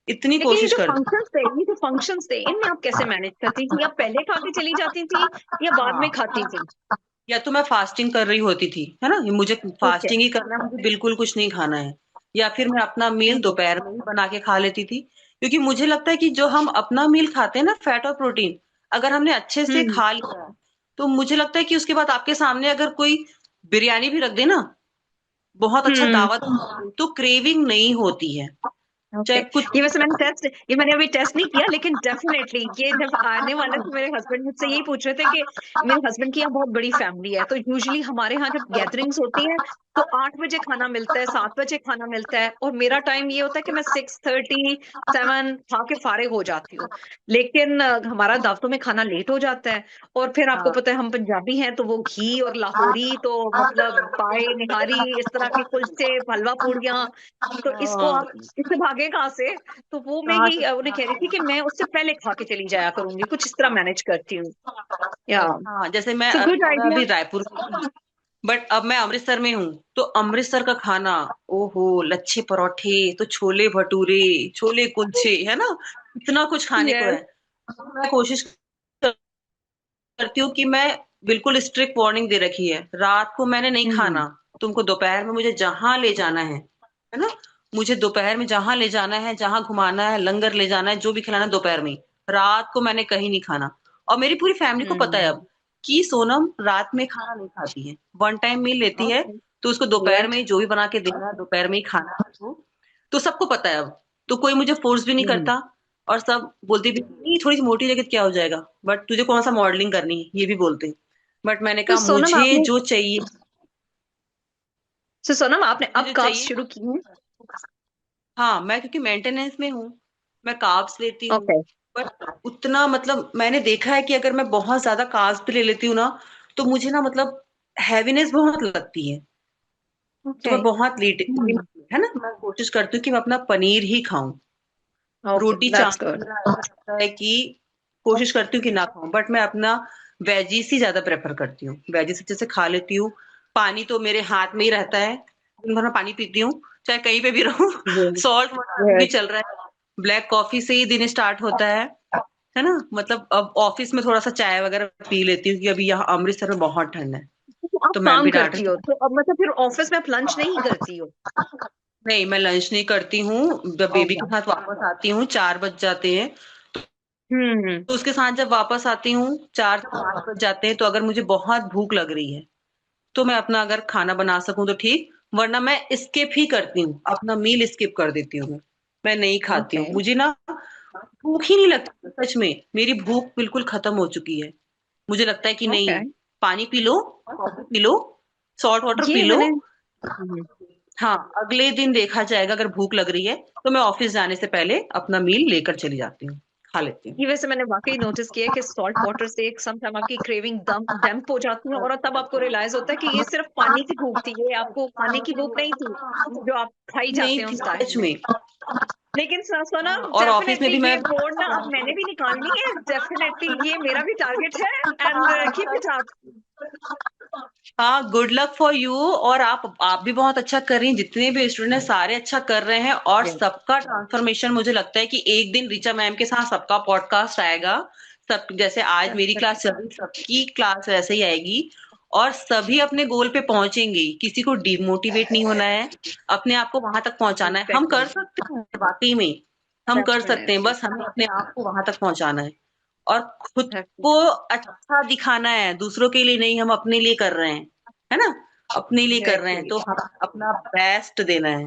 इतनी लेकिन कोशिश करती। ये जो फंक्शंस थे, इनमें आप कैसे मैनेज करती थी? आप पहले खा के चली जाती थी या बाद में हाँ, खाती थी? या तो मैं फास्टिंग कर रही होती थी, है ना, ये मुझे ओके। फास्टिंग ही करना है, मुझे बिल्कुल कुछ नहीं खाना है, या फिर मैं अपना मील दोपहर में ही बना के खा लेती थी। क्योंकि मुझे लगता है कि जो हम अपना मील खाते हैं ना, फैट और प्रोटीन, अगर हमने अच्छे से हम्म। खा लिया है, तो मुझे लगता है कि उसके बाद आपके सामने अगर कोई बिरयानी भी रख दे ना, बहुत अच्छा हम्म। दावत, तो क्रेविंग नहीं होती है, ओके। चाहे कुछ। ये मैंने अभी टेस्ट नहीं किया, लेकिन डेफिनेटली ये जब आने वाला, तो मेरे हस्बैंड मुझसे यही पूछ रहे थे कि मेरे हस्बैंड की यहाँ बहुत बड़ी फैमिली है, तो यूजुअली हमारे यहाँ जब गैदरिंग्स होती हैं, तो 8 बजे खाना मिलता है, 7 बजे खाना मिलता है, और मेरा टाइम ये होता है कि मैं 6:30 7 खा के फारिग हो जाती हूँ। लेकिन हमारा दावतों में खाना लेट हो जाता है। और फिर आपको हाँ पता है हम पंजाबी हैं, तो वो घी और लाहौरी, तो मतलब पाए निहारी, इस तरह के कुलचे, हलवा पूड़ियाँ, तो इसको हाँ आप, इससे भागे कहाँ से? तो वो मैं हाँ यही उन्हें कह रही थी कि मैं उससे पहले खा के चली जाया करूंगी, कुछ इस तरह मैनेज करती हूँ। या हाँ, जैसे मैं सो गुड मैं आइडिया। अभी रायपुर में हूँ, बट अब मैं अमृतसर में हूँ, तो अमृतसर का खाना, ओहो, लच्छे परोठे, तो छोले भटूरे, छोले कुलचे, है ना, इतना कुछ खाने को यस। है। मैं कोशिश करती हूँ कि मैं, बिल्कुल स्ट्रिक्ट वार्निंग दे रखी है, रात को मैंने नहीं हम्म। खाना। तुमको दोपहर में मुझे जहां ले जाना है ना, मुझे दोपहर में जहां ले जाना है, जहां घुमाना है, लंगर ले जाना है, जो भी खिलाना है दोपहर में, रात को मैंने कहीं नहीं खाना। और मेरी पूरी फैमिली को पता है हम्म। अब कि सोनम रात में खाना नहीं खाती है, वन टाइम मील लेती है, ओके। तो उसको दोपहर राइट। में जो भी बना के देना है, दोपहर में ही खाना है उसको। तो सबको पता है अब, तो कोई मुझे फोर्स भी नहीं हम्म। करता। और सब बोलती भी नहीं, थोड़ी सी मोटी जगह क्या हो जाएगा, बट तुझे कौन सा मॉडलिंग करनी है, ये भी बोलते हैं। बट मैंने तो कहा सोनम मुझे आपने जो चाहिए, तो सोनम आपने मुझे अब जो कार्ब्स चाहिए। शुरू की हैं? हाँ, मैं क्योंकि मेंटेनेंस में हूँ, मैं कार्ब्स लेती हूँ, ओके। बट उतना, मतलब मैंने देखा है कि अगर मैं बहुत ज्यादा कार्ब्स भी ले लेती हूँ ना, तो मुझे ना, मतलब हैवीनेस बहुत लगती है, तो ओके। मैं बहुत लेट, हम्म। है ना, मैं कोशिश करती हूँ कि मैं अपना पनीर ही खाऊं। ओके, रोटी दैट्स चावल गुड। मेरा ऐसा लगता है कि कोशिश करती हूँ कि ना खाऊं, बट मैं अपना वेजीज ही ज्यादा प्रेफर करती हूँ, वेजीज अच्छे से खा लेती हूँ। पानी तो मेरे हाथ में ही रहता है, दिन भर मैं पानी पीती हूँ, चाहे कहीं पे भी रहूं। गुड। सॉल्ट वाटर अभी भी गुड। चल रहा है, ब्लैक कॉफी से ही दिन स्टार्ट होता है ना, मतलब अब ऑफिस में थोड़ा सा चाय वगैरह पी लेती हूँ, कि अभी यहाँ अमृतसर में बहुत ठंड है, तो आप तो मैम काम भी डांट करती रही हो, थी। तो अब मतलब फिर ऑफिस में आप लंच नहीं करती हो? नहीं, मैं लंच नहीं करती हूँ, जब बेबी ओके। के साथ वापस आती हूँ 4 बज जाते हैं, हम्म। तो उसके साथ जब वापस आती हूँ 4 से 5 बज जाते हैं, तो अगर मुझे बहुत भूख लग रही है, तो मैं अपना अगर खाना बना सकूं तो ठीक, वरना मैं स्किप ही करती हूँ, अपना मील स्किप कर देती हूँ, मैं नहीं खाती ओके। हूँ, मुझे ना भूख ही नहीं लगती, सच में मेरी भूख बिल्कुल खत्म हो चुकी है। मुझे लगता है कि ओके। नहीं, पानी P low, coffee P low, salt water P ये लो। मैंने हाँ, अगले दिन देखा जाएगा, अगर भूख लग रही है तो मैं ऑफिस जाने से पहले अपना मील लेकर चली जाती हूँ, खा लेती हूँ। ये वैसे मैंने वाकई नोटिस किया है कि सॉल्ट वाटर से एक सम टाइम आपकी क्रेविंग दम डैम्प हो जाती है, और तब आपको रियलाइज होता है कि ये सिर्फ पानी की भूख थी, ये आपको खाने की भूख नहीं थी जो आप खाई जाते नहीं हैं थी उस टाइम सच में। में। लेकिन हाँ, सोनम, और ऑफिस में डेफिनेटली भी ये मैं, बोर्ड ना अब मैंने भी निकालनी है, डेफिनेटली ये मेरा भी टारगेट है। And keep it up. हाँ, गुड लक फॉर यू। और आप भी बहुत अच्छा कर रही हैं, जितने भी स्टूडेंट हैं सारे अच्छा कर रहे हैं, और सबका ट्रांसफॉर्मेशन, मुझे लगता है कि एक दिन ऋचा मैम के साथ सबका पॉडकास्ट आएगा, सब जैसे आज मेरी क्लास चल रही, सबकी क्लास वैसे ही आएगी, और सभी अपने गोल पे पहुंचेंगे, किसी को डिमोटिवेट नहीं होना है, अपने आप को वहां तक पहुंचाना है, हम कर एग्जैक्टली। सकते हैं, वाकई में हम कर सकते हैं, डेफिनेटली। बस हमें अपने आप को वहां तक पहुंचाना है, और खुद को अच्छा दिखाना है, दूसरों के लिए नहीं, हम अपने लिए कर रहे हैं, है ना, अपने लिए कर रहे हैं, एग्जैक्टली। तो हम अपना बेस्ट देना है।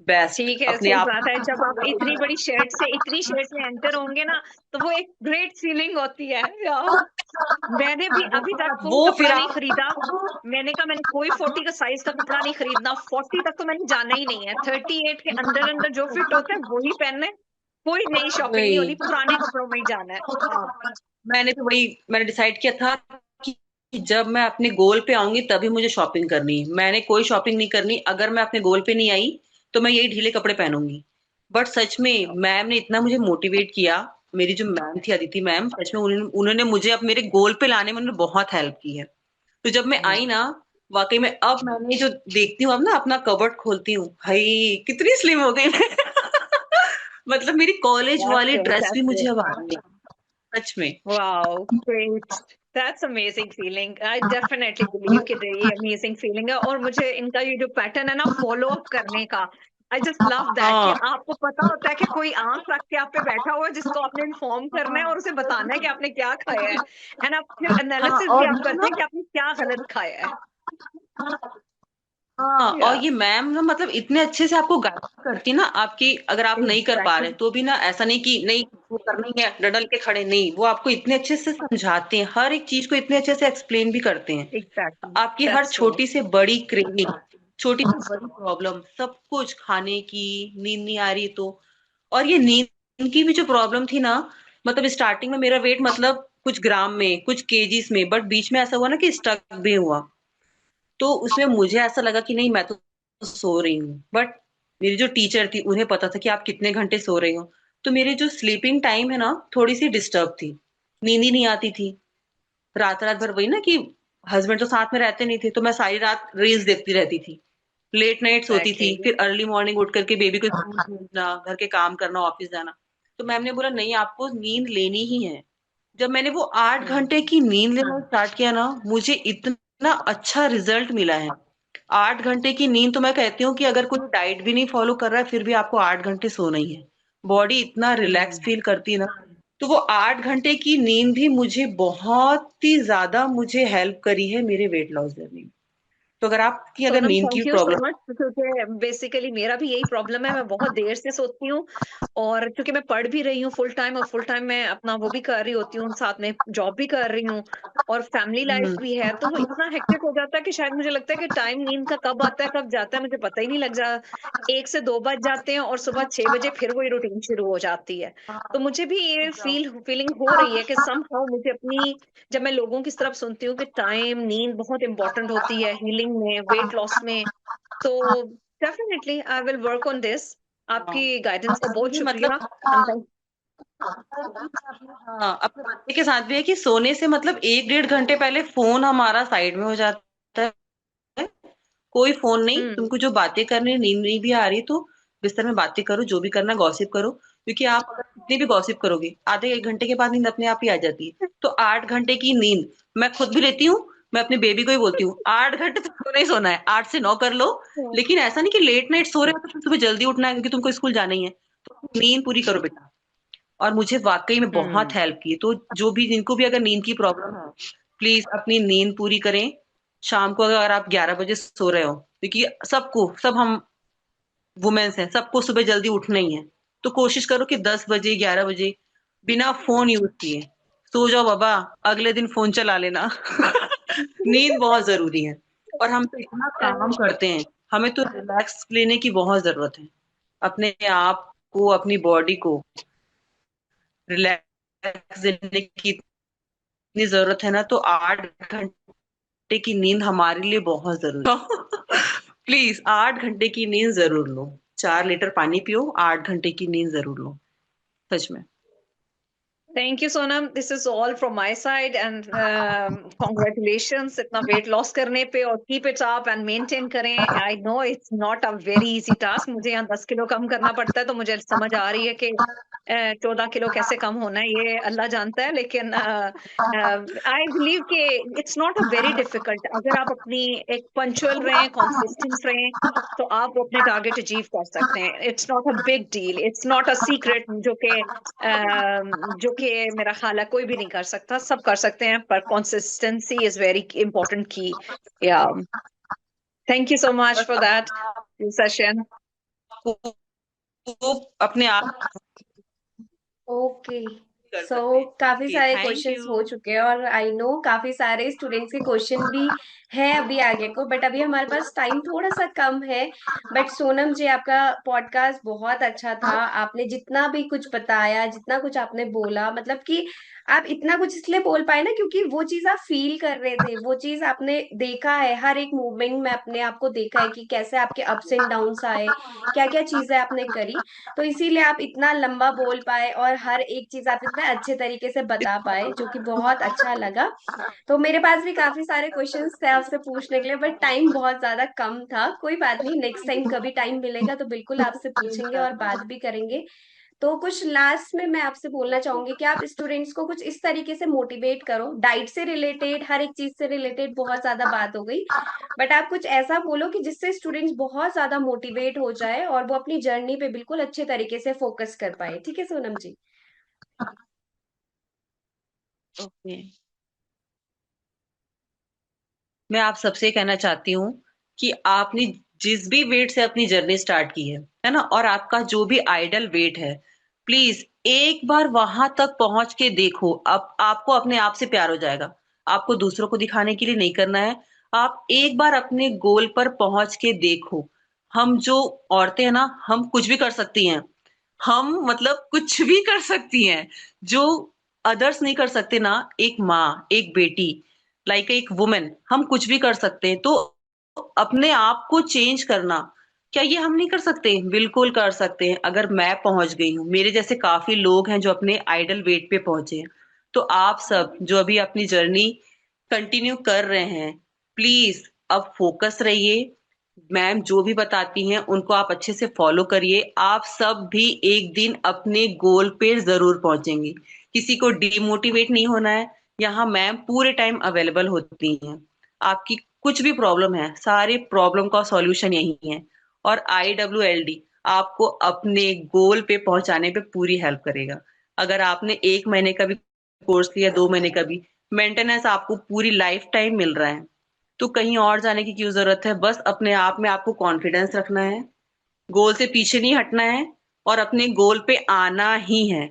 बेस्ट ठीक है, अपने सही आप। बात है। जब आप इतनी बड़ी शर्ट से इतनी शर्ट में एंटर होंगे ना, तो वो एक ग्रेट फीलिंग होती है यार। मैंने भी अभी तक कोई वो कपड़ा फिर नहीं आप खरीदा। मैंने कहा मैंने कोई 40 का साइज का कपड़ा नहीं खरीदना, 40 तक तो मैंने जाना ही नहीं है। 38 के अंदर अंदर जो फिट होता है वही पहनना है। कोई नई शॉपिंग नहीं नहीं, होनी, पुराने कपड़ों में ही जाना है। हाँ, मैंने तो वही मैंने डिसाइड किया था कि जब मैं अपने गोल पे आऊंगी तभी मुझे शॉपिंग करनी है। मैंने कोई शॉपिंग नहीं करनी, अगर मैं अपने गोल पे नहीं आई तो मैं यही ढीले कपड़े पहनूंगी। बट सच में मैम ने इतना मुझे मोटिवेट किया। मेरी जो मैम थी अदिति मैम, सच में उन्होंने मुझे अब मेरे गोल पे लाने में उन्होंने बहुत हेल्प की है। तो जब मैं आई ना, वाकई में अब मैंने जो देखती हूँ, अब ना अपना कबर्ड खोलती हूँ, भाई कितनी स्लिम हो गई मैं। मतलब मेरी कॉलेज That's वाली it, ड्रेस भी that's मुझे it. अब आ रही है, सच में। Wow, great. That's amazing feeling. I definitely believe कि ये amazing feeling है। और मुझे इनका ये जो पैटर्न है ना फॉलो अप करने का, I just love that कि हाँ, आपको पता होता है कि कोई आंख रख के आप पे बैठा हुआ है जिसको आपने इन्फॉर्म करना है और उसे बताना है कि आपने क्या खाया है। एंड आप फिर हाँ, एनालिसिस भी और आप ये करते ना, हैं कि आपने क्या गलत खाया है। हाँ, और या ये मैम ना मतलब इतने अच्छे से आपको गाइड करती ना, आपकी अगर आप नहीं कर पा रहे एग्जैक्टली तो भी ना, ऐसा नहीं कि नहीं वो करना ही है डडल के खड़े, नहीं, वो आपको इतने अच्छे से समझाते हैं, हर एक चीज को इतने अच्छे से एक्सप्लेन भी करते हैं। एग्जैक्टली आपकी हर दैट्स ट्रू। छोटी से बड़ी क्रेविंग, छोटी से बड़ी प्रॉब्लम, सब कुछ, खाने की, नींद नहीं आ रही तो, और ये नींद की भी जो प्रॉब्लम थी ना, मतलब स्टार्टिंग में मेरा वेट मतलब कुछ ग्राम में, कुछ केजीस में, बट बीच में ऐसा हुआ ना कि स्टक भी हुआ। तो उसमें मुझे ऐसा लगा कि नहीं, मैं तो सो रही हूँ, बट मेरी जो टीचर थी उन्हें पता था कि आप कितने घंटे सो रहे हो। तो मेरी जो स्लीपिंग टाइम है ना, थोड़ी सी डिस्टर्ब थी, नींद ही नहीं आती थी। रात रात भर वही ना कि हस्बैंड तो साथ में रहते नहीं थे, तो मैं सारी रात रील्स देखती रहती थी, लेट नाइट सोती थी, एग्जैक्टली फिर अर्ली मॉर्निंग उठ करके बेबी को स्कूल भेजना, घर के काम करना, ऑफिस जाना। तो मैम ने बोला नहीं, आपको नींद लेनी ही है। जब मैंने वो 8 घंटे की नींद लेना स्टार्ट किया ना, मुझे इतना अच्छा रिजल्ट मिला है। 8 घंटे की नींद तो मैं कहती हूँ कि अगर कोई डाइट भी नहीं फॉलो कर रहा है फिर भी आपको 8 घंटे सोना ही है। बॉडी इतना रिलैक्स फील करती है ना। तो वो 8 घंटे की नींद भी मुझे बहुत ही ज्यादा मुझे हेल्प करी है मेरे वेट लॉस जर्नी में। तो अगर आपकी अगर सोनम, नींद की thank you so problem. Much. क्योंकि बेसिकली मेरा भी यही प्रॉब्लम है, मैं बहुत देर से सोती हूँ। और क्योंकि मैं पढ़ भी रही हूँ फुल टाइम, और फुल टाइम मैं अपना वो भी कर रही होती हूँ, साथ में जॉब भी कर रही हूँ, और फैमिली लाइफ हम्म, भी है, तो वो इतना हेक्टिक हो जाता है कि शायद मुझे लगता है कि टाइम नींद का कब आता है कब जाता है मुझे पता ही नहीं लग जा। 1 से 2 बज जाते हैं और सुबह 6 बजे फिर वही रूटीन शुरू हो जाती है। तो मुझे भी ये फीलिंग हो रही है कि समहाउ मुझे अपनी, जब मैं लोगों की तरफ सुनती हूँ कि टाइम नींद बहुत इंपॉर्टेंट होती है हीलिंग में, वेट लॉस में, तो definitely I will work on this. हाँ, आपकी गाइडेंस का और बहुत ये शुक्रिया। मतलब एंड थैंक हाँ, अपने बच्चे के साथ भी है कि सोने से मतलब 1 डेढ़ घंटे पहले फोन हमारा साइड में हो जाता है। कोई फोन नहीं, हम्म तुमको जो बातें करनी, नींद नहीं भी आ रही तो बिस्तर में बातें करो, जो भी करना गॉसिप करो, क्योंकि आप अगर कितनी भी गॉसिप करोगे आधे 1 घंटे के बाद नींद अपने आप ही आ जाती है। तो 8 घंटे की नींद मैं खुद भी लेती हूँ। मैं अपने बेबी को ही बोलती हूँ 8 घंटे तुमको नहीं सोना है, 8 से 9 कर लो। लेकिन ऐसा नहीं कि लेट नाइट सो रहे हो तो फिर सुबह जल्दी उठना है क्योंकि तुमको स्कूल जाना ही है। तो नींद पूरी करो बेटा। और मुझे वाकई में बहुत हम्म हेल्प की। तो जो भी, जिनको भी अगर नींद की प्रॉब्लम है, प्लीज अपनी नींद पूरी करें। शाम को अगर आप 11 बजे सो रहे हो, क्योंकि सबको, सब हम वुमेन्स हैं, सबको सुबह जल्दी उठना ही है, तो कोशिश करो कि 10 बजे 11 बजे बिना फोन यूज किए सो जाओ बाबा। अगले दिन फोन चला लेना। नींद बहुत जरूरी है। और हम तो इतना काम करते हैं, हमें तो रिलैक्स लेने की बहुत जरूरत है। अपने आप को, अपनी बॉडी को रिलैक्स देने की इतनी जरूरत है ना, तो 8 घंटे की नींद हमारे लिए बहुत जरूरी है। प्लीज 8 घंटे की नींद जरूर लो। 4 लीटर पानी पियो, 8 घंटे की नींद जरूर लो, सच में। Thank you Sonam, this is all from my side. And congratulations इतना वेट लॉस करने पे, और keep it up and maintain करें। I know it's not a very easy task. मुझे यहाँ 10 किलो कम करना पड़ता है, तो मुझे समझ आ रही है कि 14 किलो कैसे कम होना है ये अल्लाह जानता है। लेकिन आई बिलीव कि it's not a very difficult. अगर आप अपनी एक पंचुअल रहें, कॉन्सिस्टेंट रहें, तो आप अपने टारगेट अचीव कर सकते हैं। It's not a big deal, it's not a secret जो कि मेरा ख्याल है कोई भी नहीं कर सकता, सब कर सकते हैं, पर कंसिस्टेंसी इज वेरी इंपॉर्टेंट की। या थैंक यू सो मच बस फॉर दैट अपना सेशन। आपको अपने आप ओके। कर सो सकते हैं। काफी ओके, सारे थैंक क्वेश्चंस यू। हो चुके हैं और आई नो काफी सारे स्टूडेंट्स के क्वेश्चन भी है अभी आगे को, बट अभी हमारे पास टाइम थोड़ा सा कम है। बट सोनम जी, आपका पॉडकास्ट बहुत अच्छा था। आपने जितना भी कुछ बताया, जितना कुछ आपने बोला, मतलब कि आप इतना कुछ इसलिए बोल पाए ना क्योंकि वो चीज आप फील कर रहे थे, वो चीज आपने देखा है, हर एक मूवमेंट में अपने आप को देखा है कि कैसे आपके अप्स एंड डाउन्स आए, क्या क्या चीजें आपने करी। तो इसीलिए आप इतना लंबा बोल पाए और हर एक चीज आप इतने अच्छे तरीके से बता पाए, जो कि बहुत अच्छा लगा। तो मेरे पास भी काफी सारे क्वेश्चंस थे आपसे पूछने के लिए, बट टाइम बहुत ज्यादा कम था। कोई बात नहीं, नेक्स्ट टाइम कभी टाइम मिलेगा तो बिल्कुल आपसे पूछेंगे और बात भी करेंगे। तो कुछ लास्ट में मैं आपसे बोलना चाहूंगी कि आप स्टूडेंट्स को कुछ इस तरीके से मोटिवेट करो, डाइट से रिलेटेड, हर एक चीज से रिलेटेड बहुत ज्यादा बात हो गई, बट आप कुछ ऐसा बोलो कि जिससे स्टूडेंट्स बहुत ज्यादा मोटिवेट हो जाए और वो अपनी जर्नी पे बिल्कुल अच्छे तरीके से फोकस कर पाए। ठीक है सोनम जी? ओके, मैं आप सबसे कहना चाहती हूँ कि आपने जिस भी वेट से अपनी जर्नी स्टार्ट की है ना, और आपका जो भी आइडल वेट है, प्लीज एक बार वहां तक पहुंच के देखो। अब आपको अपने आप से प्यार हो जाएगा। आपको दूसरों को दिखाने के लिए नहीं करना है। आप एक बार अपने गोल पर पहुंच के देखो। हम जो औरतें हैं ना, हम कुछ भी कर सकती हैं। हम मतलब कुछ भी कर सकती हैं जो अदर्स नहीं कर सकते ना। एक माँ, एक बेटी, लाइक एक वुमेन, हम कुछ भी कर सकते हैं। तो अपने आप को चेंज करना, क्या ये हम नहीं कर सकते? बिल्कुल कर सकते हैं। अगर मैं पहुंच गई हूँ, मेरे जैसे काफी लोग हैं जो अपने आइडल वेट पे पहुंचे हैं। तो आप सब जो अभी अपनी जर्नी कंटिन्यू कर रहे हैं, प्लीज अब फोकस रहिए। मैम जो भी बताती हैं उनको आप अच्छे से फॉलो करिए। आप सब भी एक दिन अपने गोल पे जरूर पहुंचेंगे। किसी को डिमोटिवेट नहीं होना है। यहाँ मैम पूरे टाइम अवेलेबल होती हैं। आपकी कुछ भी प्रॉब्लम है, सारे प्रॉब्लम का सॉल्यूशन यही है। और IWLD आपको अपने गोल पे पहुंचाने पे पूरी हेल्प करेगा। अगर आपने 1 महीने का भी कोर्स लिया, 2 महीने का भी, मेंटेनेंस आपको पूरी लाइफ टाइम मिल रहा है। तो कहीं और जाने की क्यों जरूरत है? बस अपने आप में आपको कॉन्फिडेंस रखना है, गोल से पीछे नहीं हटना है, और अपने गोल पे आना ही है।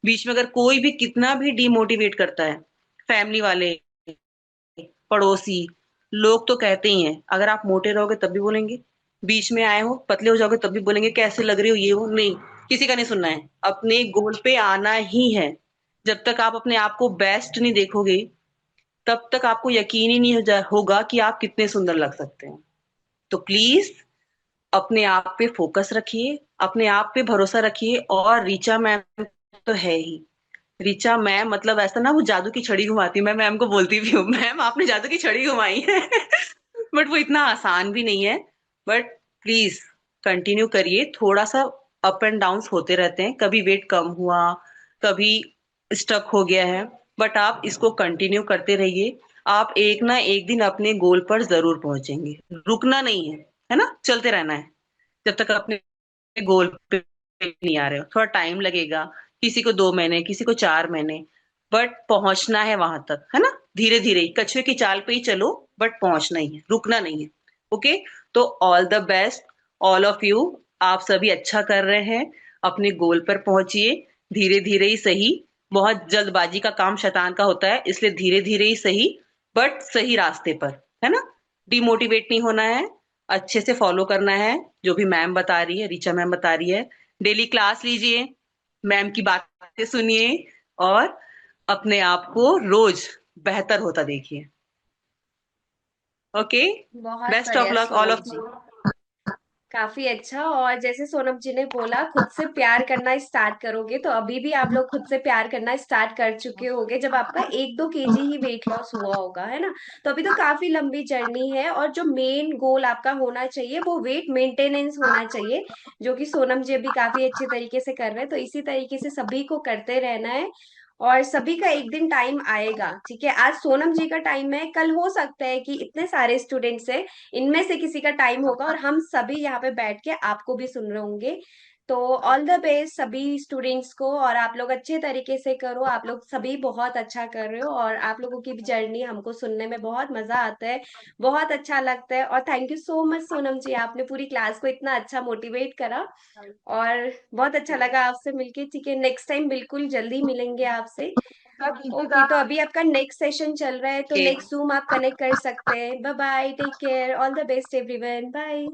बीच में अगर कोई भी कितना भी डिमोटिवेट करता है, फैमिली वाले, पड़ोसी, लोग तो कहते ही हैं। अगर आप मोटे रहोगे तब भी बोलेंगे, बीच में आए हो पतले हो जाओगे तब भी बोलेंगे कैसे लग रही हो, ये वो नहीं। किसी का नहीं सुनना है, अपने गोल पे आना ही है। जब तक आप अपने आप को बेस्ट नहीं देखोगे, तब तक आपको यकीन ही नहीं होगा कि आप कितने सुंदर लग सकते हैं। तो प्लीज अपने आप पे फोकस रखिए, अपने आप पे भरोसा रखिए। और रीचा मैम तो है ही। रीचा मैम मतलब ऐसा ना, वो जादू की छड़ी घुमाती है। मैं मैम को बोलती भी हूँ, मैम आपने जादू की छड़ी घुमाई है। बट वो इतना आसान भी नहीं है। बट प्लीज कंटिन्यू करिए। थोड़ा सा अप एंड डाउन होते रहते हैं, कभी वेट कम हुआ, कभी स्टक हो गया है। बट आप इसको कंटिन्यू करते रहिए। आप एक ना एक दिन अपने गोल पर जरूर पहुंचेंगे। रुकना नहीं है ना, चलते रहना है जब तक अपने गोल पे नहीं आ रहे हो। थोड़ा टाइम लगेगा, किसी को 2 महीने, किसी को 4 महीने, बट पहुंचना है वहां तक, है ना। धीरे धीरे कछुए की चाल पे ही चलो, बट पहुंचना ही है, रुकना नहीं है। ओके, तो all the best all of you. आप सभी अच्छा कर रहे हैं, अपने गोल पर पहुंचिए। धीरे धीरे ही सही, बहुत जल्दबाजी का काम शैतान का होता है, इसलिए धीरे धीरे ही सही, बट सही रास्ते पर, है ना। डिमोटिवेट नहीं होना है, अच्छे से फॉलो करना है जो भी मैम बता रही है, रीचा मैम बता रही है। डेली क्लास लीजिए, मैम की बातें सुनिए, और अपने आप को रोज बेहतर होता देखिए। ओके, बहुत बेस्ट ऑफ बढ़िया लक ऑल सोनम ऑफ जी, काफी अच्छा। और जैसे सोनम जी ने बोला, खुद से प्यार करना स्टार्ट करोगे, तो अभी भी आप लोग खुद से प्यार करना स्टार्ट कर चुके होगे जब आपका 1-2 केजी ही वेट लॉस हुआ होगा, है ना। तो अभी तो काफी लंबी जर्नी है, और जो मेन गोल आपका होना चाहिए वो वेट मेंटेनेंस होना चाहिए, जो कि सोनम जी अभी काफी अच्छे तरीके से कर रहे हैं। तो इसी तरीके से सभी को करते रहना है, और सभी का एक दिन टाइम आएगा। ठीक है, आज सोनम जी का टाइम है, कल हो सकता है कि इतने सारे स्टूडेंट्स हैं, इनमें से किसी का टाइम होगा और हम सभी यहाँ पे बैठ के आपको भी सुन रहे होंगे। तो ऑल द बेस्ट सभी स्टूडेंट्स को, और आप लोग अच्छे तरीके से करो, आप लोग सभी बहुत अच्छा कर रहे हो, और आप लोगों की भी जर्नी हमको सुनने में बहुत मजा आता है, बहुत अच्छा लगता है। और thank you so much Sonam ji, आपने पूरी क्लास को इतना अच्छा मोटिवेट करा, और बहुत अच्छा लगा आपसे मिलके। ठीक है, नेक्स्ट टाइम बिल्कुल जल्दी मिलेंगे आपसे। ओके, तो अभी आपका नेक्स्ट सेशन चल रहा है, तो ओके, नेक्स्ट जूम आप कनेक्ट कर सकते हैं। Bye bye, take care, all the best everyone, bye.